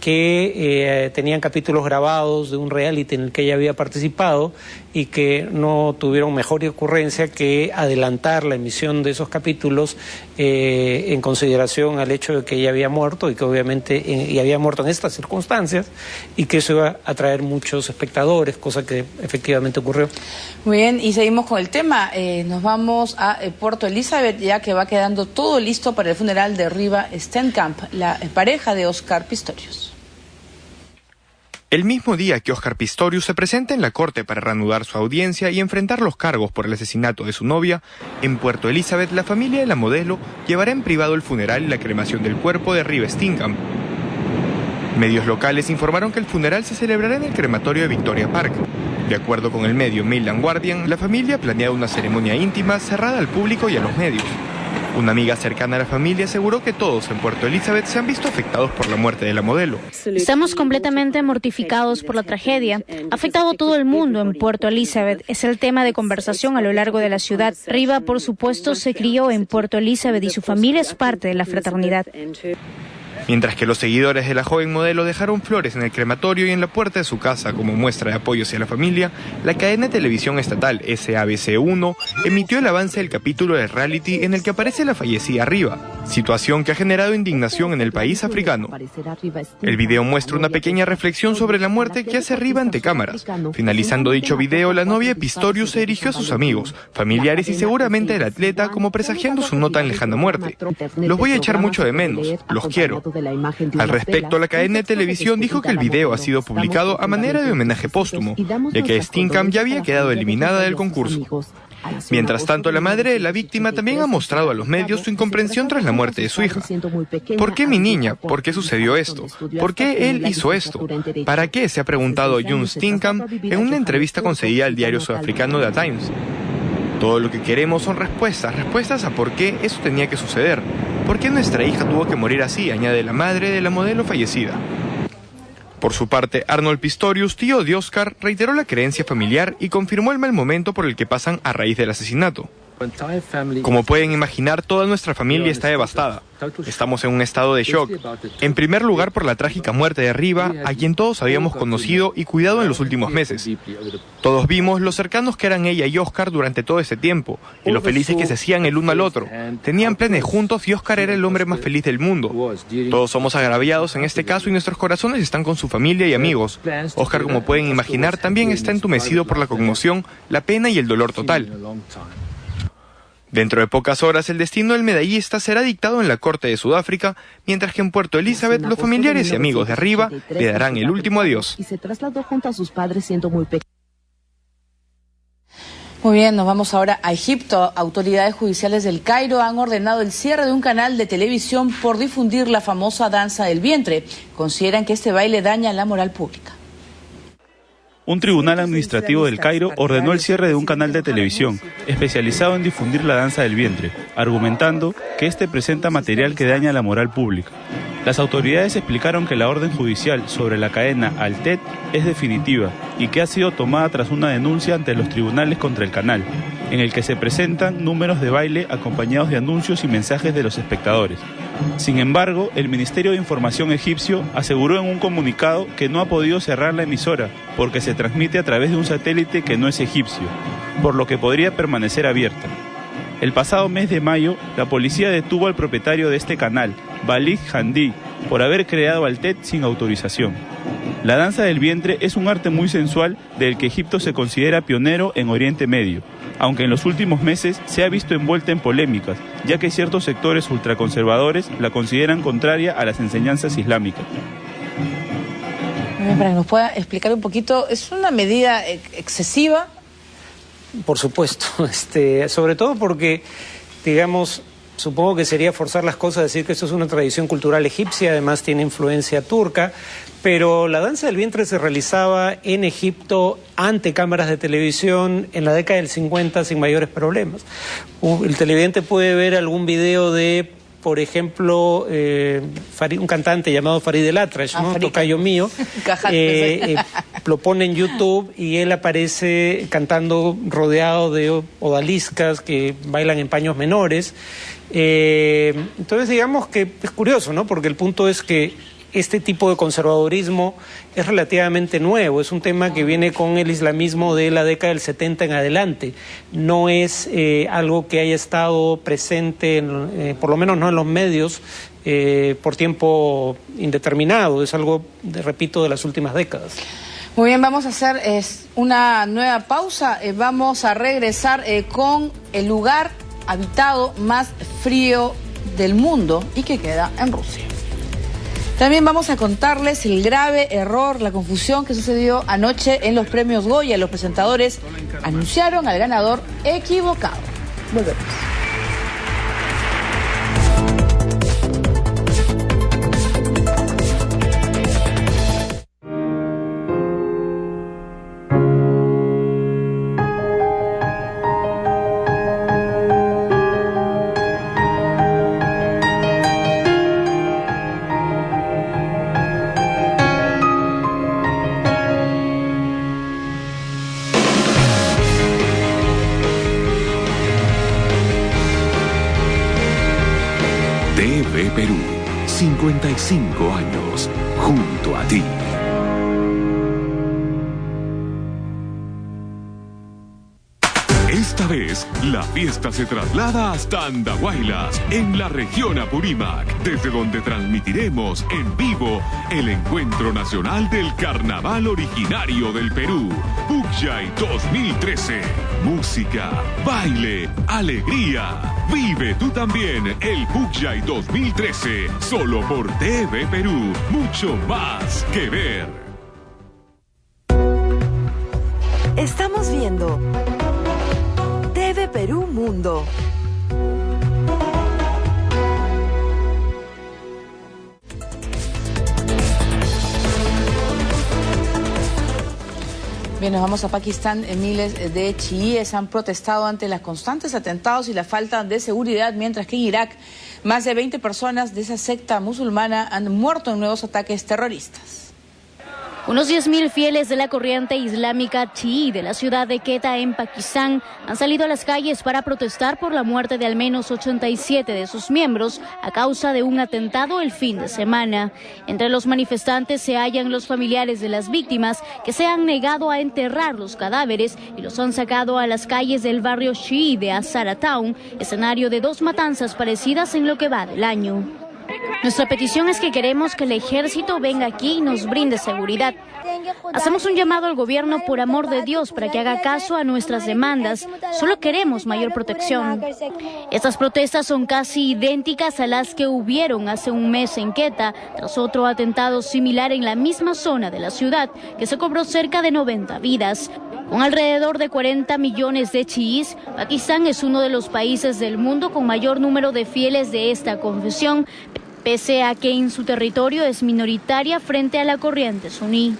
que tenían capítulos grabados de un reality en el que ella había participado y que no tuvieron mejor ocurrencia que adelantar la emisión de esos capítulos en consideración al hecho de que ella había muerto y que obviamente y había muerto en estas circunstancias y que eso iba a atraer muchos espectadores, cosa que efectivamente ocurrió. Muy bien, y seguimos con el tema. Nos vamos a Puerto Elizabeth, ya que va quedando todo listo para el funeral de Reeva Steenkamp, la pareja de Oscar Pistorius. El mismo día que Oscar Pistorius se presenta en la corte para reanudar su audiencia y enfrentar los cargos por el asesinato de su novia, en Puerto Elizabeth la familia de la modelo llevará en privado el funeral y la cremación del cuerpo de Reeva Steenkamp. Medios locales informaron que el funeral se celebrará en el crematorio de Victoria Park. De acuerdo con el medio Mail and Guardian, la familia ha planeado una ceremonia íntima cerrada al público y a los medios. Una amiga cercana a la familia aseguró que todos en Puerto Elizabeth se han visto afectados por la muerte de la modelo. Estamos completamente mortificados por la tragedia. Ha afectado a todo el mundo en Puerto Elizabeth. Es el tema de conversación a lo largo de la ciudad. Reeva, por supuesto, se crió en Puerto Elizabeth y su familia es parte de la fraternidad. Mientras que los seguidores de la joven modelo dejaron flores en el crematorio y en la puerta de su casa como muestra de apoyo hacia la familia, la cadena de televisión estatal SABC1 emitió el avance del capítulo del reality en el que aparece la fallecida Reeva. situación que ha generado indignación en el país africano. El video muestra una pequeña reflexión sobre la muerte que hace Riva ante cámaras. Finalizando dicho video, la novia Pistorius se dirigió a sus amigos, familiares y seguramente al atleta como presagiando su no tan lejana muerte. Los voy a echar mucho de menos, los quiero. Al respecto, la cadena de televisión dijo que el video ha sido publicado a manera de homenaje póstumo, ya que Steenkamp ya había quedado eliminada del concurso. Mientras tanto, la madre de la víctima también ha mostrado a los medios su incomprensión tras la muerte de su hija. ¿Por qué mi niña? ¿Por qué sucedió esto? ¿Por qué él hizo esto? ¿Para qué?, se ha preguntado June Steenkamp en una entrevista concedida al diario sudafricano The Times. Todo lo que queremos son respuestas a por qué eso tenía que suceder. ¿Por qué nuestra hija tuvo que morir así?, añade la madre de la modelo fallecida. Por su parte, Arnold Pistorius, tío de Oscar, reiteró la creencia familiar y confirmó el mal momento por el que pasan a raíz del asesinato. Como pueden imaginar, toda nuestra familia está devastada. Estamos en un estado de shock. En primer lugar, por la trágica muerte de Riva, a quien todos habíamos conocido y cuidado en los últimos meses. Todos vimos lo cercanos que eran ella y Oscar durante todo ese tiempo, y lo felices que se hacían el uno al otro. Tenían planes juntos y Oscar era el hombre más feliz del mundo. Todos somos agraviados en este caso y nuestros corazones están con su familia y amigos. Oscar, como pueden imaginar, también está entumecido por la conmoción, la pena y el dolor total. Dentro de pocas horas, el destino del medallista será dictado en la Corte de Sudáfrica, mientras que en Puerto Elizabeth los familiares y amigos de Riva le darán el último adiós. Y se trasladó junto a sus padres siendo muy pequeño. Muy bien, nos vamos ahora a Egipto. Autoridades judiciales del Cairo han ordenado el cierre de un canal de televisión por difundir la famosa danza del vientre. Consideran que este baile daña la moral pública. Un tribunal administrativo del Cairo ordenó el cierre de un canal de televisión especializado en difundir la danza del vientre, argumentando que este presenta material que daña la moral pública. Las autoridades explicaron que la orden judicial sobre la cadena Al-Tet es definitiva y que ha sido tomada tras una denuncia ante los tribunales contra el canal, en el que se presentan números de baile acompañados de anuncios y mensajes de los espectadores. Sin embargo, el Ministerio de Información egipcio aseguró en un comunicado que no ha podido cerrar la emisora porque se transmite a través de un satélite que no es egipcio, por lo que podría permanecer abierta. El pasado mes de mayo, la policía detuvo al propietario de este canal, Balik Handi, por haber creado Al-Tet sin autorización. La danza del vientre es un arte muy sensual del que Egipto se considera pionero en Oriente Medio, aunque en los últimos meses se ha visto envuelta en polémicas, ya que ciertos sectores ultraconservadores la consideran contraria a las enseñanzas islámicas. Para que nos pueda explicar un poquito, ¿es una medida excesiva? Por supuesto, sobre todo porque, digamos, supongo que sería forzar las cosas a decir que esto es una tradición cultural egipcia, además tiene influencia turca, pero la danza del vientre se realizaba en Egipto ante cámaras de televisión en la década del 50 sin mayores problemas. El televidente puede ver algún video de, por ejemplo, un cantante llamado Farid El Atrash, ¿no? Tocayo mío, lo pone en YouTube y él aparece cantando rodeado de odaliscas que bailan en paños menores. Entonces digamos que es curioso, ¿no? Porque el punto es que este tipo de conservadurismo es relativamente nuevo, es un tema que viene con el islamismo de la década del 70 en adelante, no es algo que haya estado presente, por lo menos no en los medios, por tiempo indeterminado, es algo, repito, de las últimas décadas. Muy bien, vamos a hacer una nueva pausa, vamos a regresar con el lugar habitado más frío del mundo y que queda en Rusia. También vamos a contarles el grave error, la confusión que sucedió anoche en los premios Goya. Los presentadores anunciaron al ganador equivocado. Volvemos. TV Perú, 55 años, junto a ti. Esta vez, la fiesta se traslada hasta Andahuaylas, en la región Apurímac, desde donde transmitiremos en vivo el encuentro nacional del carnaval originario del Perú, Pucllay 2013. Música, baile, alegría. Vive tú también el Pucllay 2013, solo por TV Perú. Mucho más que ver. Estamos viendo TV Perú Mundo. Bien, nos vamos a Pakistán. Miles de chiíes han protestado ante los constantes atentados y la falta de seguridad, mientras que en Irak más de 20 personas de esa secta musulmana han muerto en nuevos ataques terroristas. Unos 10.000 fieles de la corriente islámica chií de la ciudad de Quetta en Pakistán han salido a las calles para protestar por la muerte de al menos 87 de sus miembros a causa de un atentado el fin de semana. Entre los manifestantes se hallan los familiares de las víctimas, que se han negado a enterrar los cadáveres y los han sacado a las calles del barrio chií de Azara Town, escenario de 2 matanzas parecidas en lo que va del año. Nuestra petición es que queremos que el ejército venga aquí y nos brinde seguridad. Hacemos un llamado al gobierno, por amor de Dios, para que haga caso a nuestras demandas. Solo queremos mayor protección. Estas protestas son casi idénticas a las que hubieron hace un mes en Quetta, tras otro atentado similar en la misma zona de la ciudad, que se cobró cerca de 90 vidas. Con alrededor de 40 millones de chiíes, Pakistán es uno de los países del mundo con mayor número de fieles de esta confesión, pese a que en su territorio es minoritaria frente a la corriente suní.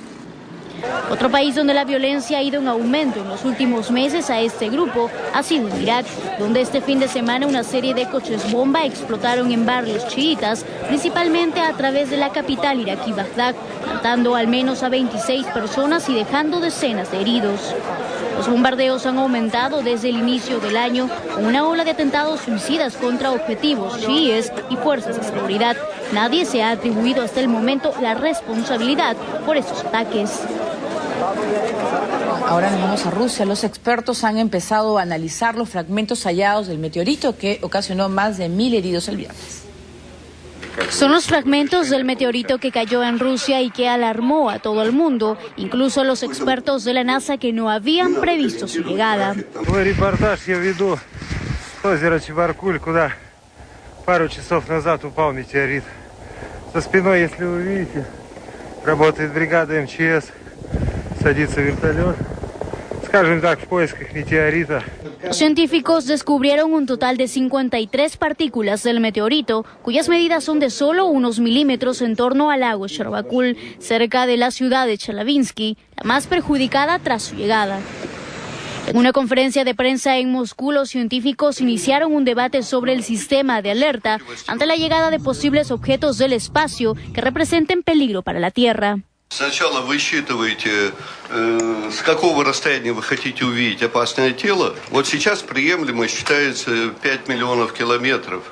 Otro país donde la violencia ha ido en aumento en los últimos meses a este grupo ha sido en Irak, donde este fin de semana una serie de coches bomba explotaron en barrios chiitas, principalmente a través de la capital iraquí Bagdad, matando al menos a 26 personas y dejando decenas de heridos. Los bombardeos han aumentado desde el inicio del año, con una ola de atentados suicidas contra objetivos chiíes y fuerzas de seguridad. Nadie se ha atribuido hasta el momento la responsabilidad por estos ataques. Ahora nos vamos a Rusia. Los expertos han empezado a analizar los fragmentos hallados del meteorito que ocasionó más de 1.000 heridos el viernes. Son los fragmentos del meteorito que cayó en Rusia y que alarmó a todo el mundo, incluso a los expertos de la NASA que no habían previsto su llegada. Пару часов назад упал метеорит. За спиной, если вы видите, работает бригада МЧС, садится вертолет, скажем так, в поисках метеорита. Los científicos descubrieron un total de 53 partículas del meteorito, cuyas medidas son de solo unos milímetros en torno al lago Sherbakul, cerca de la ciudad de Chelyabinsk, la más perjudicada tras su llegada. En una conferencia de prensa en Moscú, los científicos iniciaron un debate sobre el sistema de alerta ante la llegada de posibles objetos del espacio que representen peligro para la Tierra. Сначала высчитываете, с какого расстояния вы хотите увидеть опасное тело. Вот сейчас приемлемо считается 5 миллионов километров.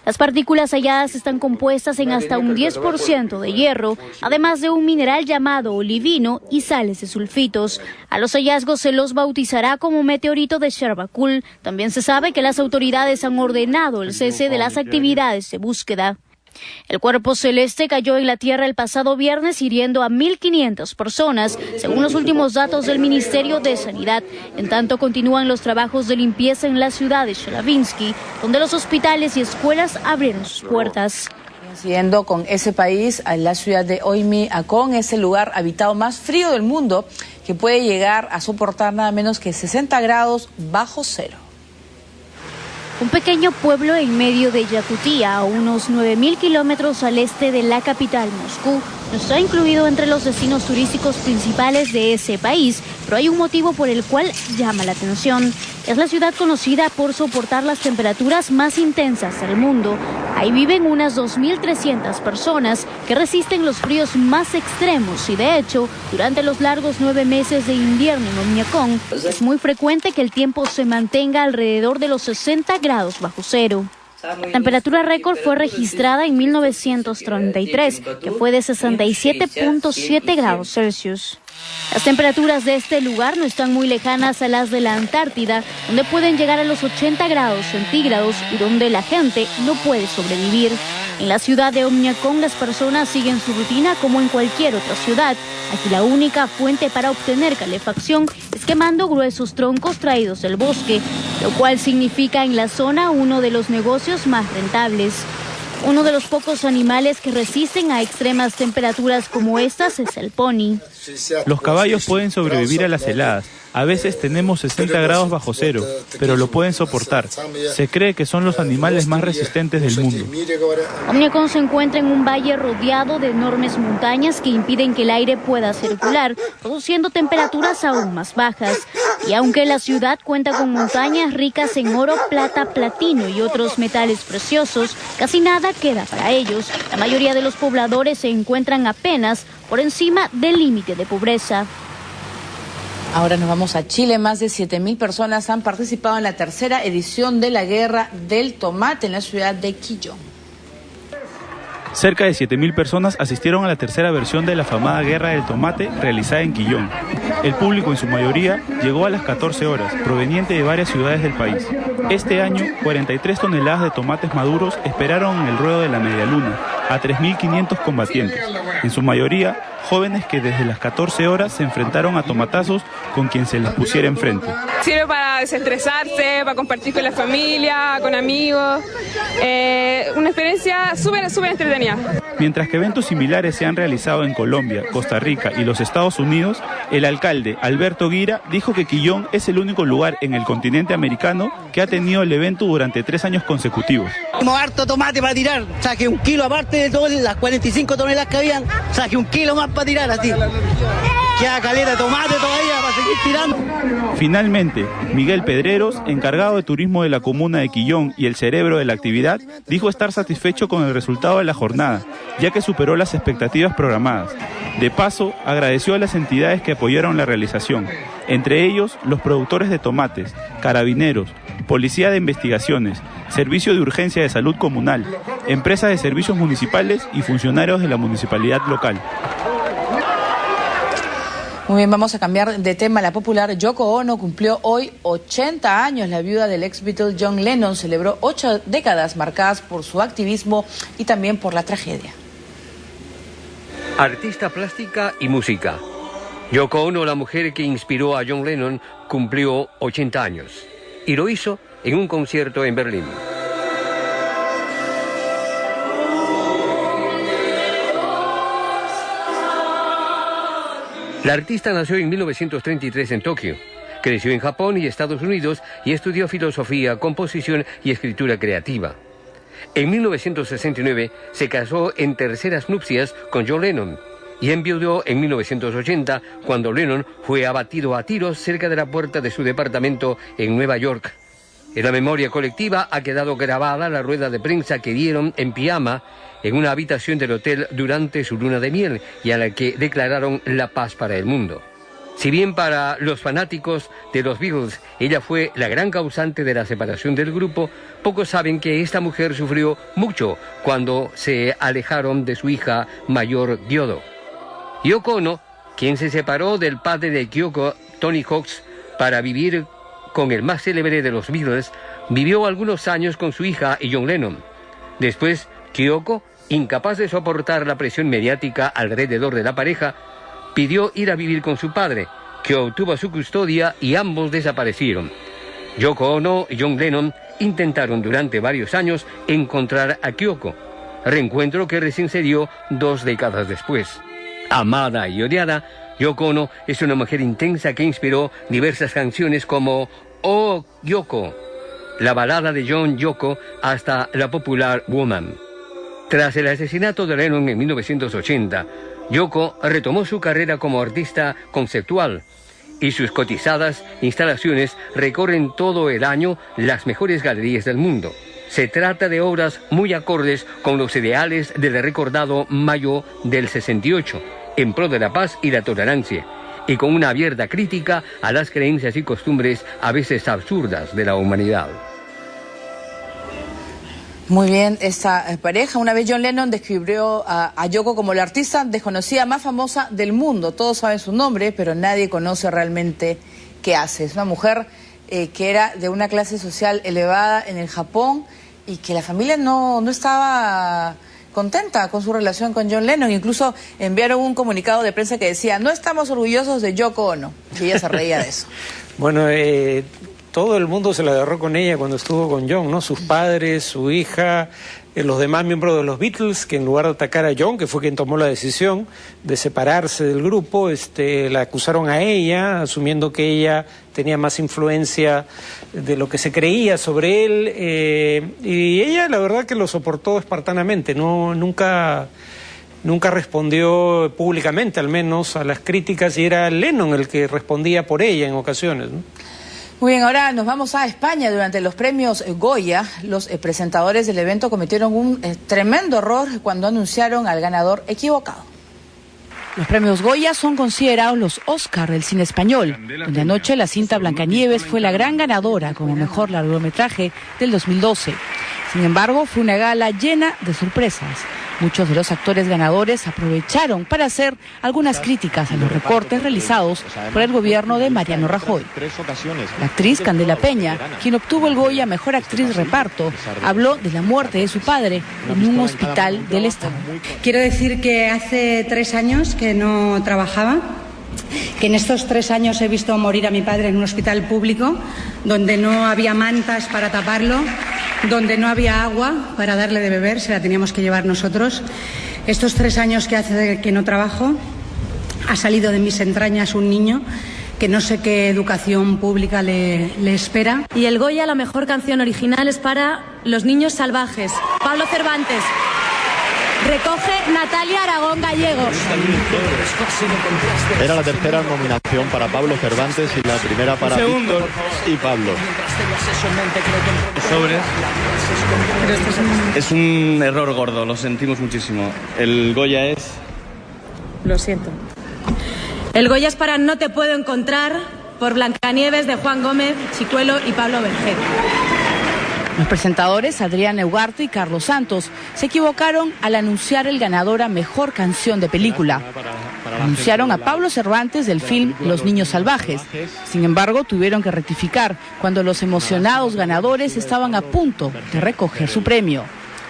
Las partículas halladas están compuestas en hasta un 10% de hierro, además de un mineral llamado olivino y sales de sulfitos. A los hallazgos se los bautizará como meteorito de Sherbakul. También se sabe que las autoridades han ordenado el cese de las actividades de búsqueda. El cuerpo celeste cayó en la Tierra el pasado viernes, hiriendo a 1.500 personas, según los últimos datos del Ministerio de Sanidad. En tanto, continúan los trabajos de limpieza en la ciudad de Chelyabinsk, donde los hospitales y escuelas abrieron sus puertas. Siguiendo con ese país, la ciudad de Oymyakon es el lugar habitado más frío del mundo, que puede llegar a soportar nada menos que 60 grados bajo cero. Un pequeño pueblo en medio de Yakutia, a unos 9.000 kilómetros al este de la capital, Moscú, no está incluido entre los destinos turísticos principales de ese país, pero hay un motivo por el cual llama la atención. Es la ciudad conocida por soportar las temperaturas más intensas del mundo. Ahí viven unas 2.300 personas que resisten los fríos más extremos y, de hecho, durante los largos 9 meses de invierno en Oymyakon, es muy frecuente que el tiempo se mantenga alrededor de los 60 grados bajo cero. La temperatura récord fue registrada en 1933, que fue de 67.7 grados Celsius. Las temperaturas de este lugar no están muy lejanas a las de la Antártida, donde pueden llegar a los 80 grados centígrados y donde la gente no puede sobrevivir. En la ciudad de Omiñacón las personas siguen su rutina como en cualquier otra ciudad. Aquí la única fuente para obtener calefacción es quemando gruesos troncos traídos del bosque, lo cual significa en la zona uno de los negocios más rentables. Uno de los pocos animales que resisten a extremas temperaturas como estas es el pony. Los caballos pueden sobrevivir a las heladas. A veces tenemos 60 grados bajo cero, pero lo pueden soportar. Se cree que son los animales más resistentes del mundo. Omiñacón se encuentra en un valle rodeado de enormes montañas que impiden que el aire pueda circular, produciendo temperaturas aún más bajas. Y aunque la ciudad cuenta con montañas ricas en oro, plata, platino y otros metales preciosos, casi nada queda para ellos. La mayoría de los pobladores se encuentran apenas por encima del límite de pobreza. Ahora nos vamos a Chile. Más de 7.000 personas han participado en la tercera edición de la Guerra del Tomate en la ciudad de Quillón. Cerca de 7.000 personas asistieron a la tercera versión de la afamada Guerra del Tomate realizada en Quillón. El público en su mayoría llegó a las 14 horas, proveniente de varias ciudades del país. Este año, 43 toneladas de tomates maduros esperaron en el ruedo de la Medialuna a 3.500 combatientes, en su mayoría jóvenes que desde las 14 horas se enfrentaron a tomatazos con quien se les pusiera enfrente. Sirve para desestresarse, para compartir con la familia, con amigos. Una experiencia súper entretenida. Mientras que eventos similares se han realizado en Colombia, Costa Rica y los Estados Unidos, el alcalde Alberto Guira dijo que Quillón es el único lugar en el continente americano que ha tenido el evento durante 3 años consecutivos. Tenemos harto tomate para tirar, saque 1 kilo aparte de todas las 45 toneladas que habían, saque 1 kilo más para tirar así. Queda caleta de tomate todavía para seguir tirando. Finalmente, Miguel Pedreros, encargado de turismo de la comuna de Quillón y el cerebro de la actividad, dijo estar satisfecho con el resultado de la jornada, ya que superó las expectativas programadas. De paso, agradeció a las entidades que apoyaron la realización, entre ellos los productores de tomates, carabineros, Policía de Investigaciones, Servicio de Urgencia de Salud Comunal, empresas de servicios municipales y funcionarios de la municipalidad local. Muy bien, vamos a cambiar de tema. La popular Yoko Ono cumplió hoy 80 años. La viuda del ex Beatle John Lennon celebró 8 décadas marcadas por su activismo y también por la tragedia. Artista plástica y música. Yoko Ono, la mujer que inspiró a John Lennon, cumplió 80 años. Y lo hizo en un concierto en Berlín. La artista nació en 1933 en Tokio. Creció en Japón y Estados Unidos y estudió filosofía, composición y escritura creativa. En 1969 se casó en terceras nupcias con John Lennon y enviudó en 1980 cuando Lennon fue abatido a tiros cerca de la puerta de su departamento en Nueva York. En la memoria colectiva ha quedado grabada la rueda de prensa que dieron en pijama en una habitación del hotel durante su luna de miel y a la que declararon la paz para el mundo. Si bien para los fanáticos de los Beatles ella fue la gran causante de la separación del grupo, pocos saben que esta mujer sufrió mucho cuando se alejaron de su hija mayor Diodo. Yoko Ono, quien se separó del padre de Kyoko, Tony Hawks, para vivir con el más célebre de los Beatles, vivió algunos años con su hija y John Lennon. Después, Kyoko, incapaz de soportar la presión mediática alrededor de la pareja, pidió ir a vivir con su padre, que obtuvo su custodia y ambos desaparecieron. Yoko Ono y John Lennon intentaron durante varios años encontrar a Kyoko, reencuentro que recién se dio 2 décadas después. Amada y odiada, Yoko Ono es una mujer intensa que inspiró diversas canciones como Oh Yoko, la balada de John Yoko, hasta la popular Woman. Tras el asesinato de Lennon en 1980, Yoko retomó su carrera como artista conceptual y sus cotizadas instalaciones recorren todo el año las mejores galerías del mundo. Se trata de obras muy acordes con los ideales del recordado Mayo del 68, en pro de la paz y la tolerancia, y con una abierta crítica a las creencias y costumbres a veces absurdas de la humanidad. Muy bien, esta pareja. Una vez John Lennon describió a Yoko como la artista desconocida más famosa del mundo. Todos saben su nombre, pero nadie conoce realmente qué hace. Es una mujer que era de una clase social elevada en el Japón y que la familia no estaba contenta con su relación con John Lennon. Incluso enviaron un comunicado de prensa que decía: no estamos orgullosos de Yoko Ono. Y ella se reía de eso. Bueno, todo el mundo se la agarró con ella cuando estuvo con John, ¿no? Sus padres, su hija, los demás miembros de los Beatles, que en lugar de atacar a John, que fue quien tomó la decisión de separarse del grupo, la acusaron a ella, asumiendo que ella tenía más influencia de lo que se creía sobre él, y ella la verdad que lo soportó espartanamente, nunca respondió públicamente, al menos, a las críticas, y era Lennon el que respondía por ella en ocasiones, ¿no? Muy bien, ahora nos vamos a España. Durante los premios Goya, los presentadores del evento cometieron un tremendo error cuando anunciaron al ganador equivocado. Los premios Goya son considerados los Oscar del cine español, donde anoche la cinta Blancanieves fue la gran ganadora como mejor largometraje del 2012. Sin embargo, fue una gala llena de sorpresas. Muchos de los actores ganadores aprovecharon para hacer algunas críticas a los recortes realizados por el gobierno de Mariano Rajoy. La actriz Candela Peña, quien obtuvo el Goya Mejor Actriz Reparto, habló de la muerte de su padre en un hospital del estado. Quiero decir que hace 3 años que no trabajaba, que en estos 3 años he visto morir a mi padre en un hospital público, donde no había mantas para taparlo, donde no había agua para darle de beber, se la teníamos que llevar nosotros. Estos 3 años que hace que no trabajo, ha salido de mis entrañas un niño que no sé qué educación pública le espera. Y el Goya, la mejor canción original, es para Los Niños Salvajes, Pablo Cervantes. Recoge Natalia Aragón Gallegos. Era la tercera nominación para Pablo Cervantes y la primera para Víctor y Pablo. Es un error gordo, lo sentimos muchísimo. El Goya es... Lo siento. El Goya es para No te puedo encontrar, por Blancanieves, de Juan Gómez, Chicuelo y Pablo Berger. Los presentadores Adrián Ugarte y Carlos Santos se equivocaron al anunciar el ganador a Mejor Canción de Película. Anunciaron a Pablo Cervantes del film Los Niños Salvajes. Sin embargo, tuvieron que rectificar cuando los emocionados ganadores estaban a punto de recoger su premio,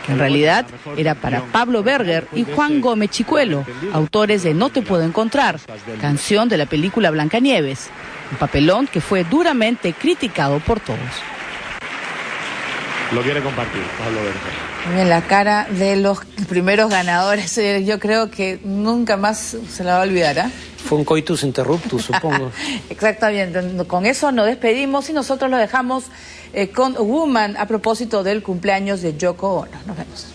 que en realidad era para Pablo Berger y Juan Gómez Chicuelo, autores de No te puedo encontrar, canción de la película Blancanieves, un papelón que fue duramente criticado por todos. Lo quiere compartir, Pablo Berger. En la cara de los primeros ganadores, yo creo que nunca más se la va a olvidar, ¿eh? Fue un coitus interruptus, supongo. Exactamente. Con eso nos despedimos y nosotros lo dejamos con Woman a propósito del cumpleaños de Yoko Ono. Nos vemos.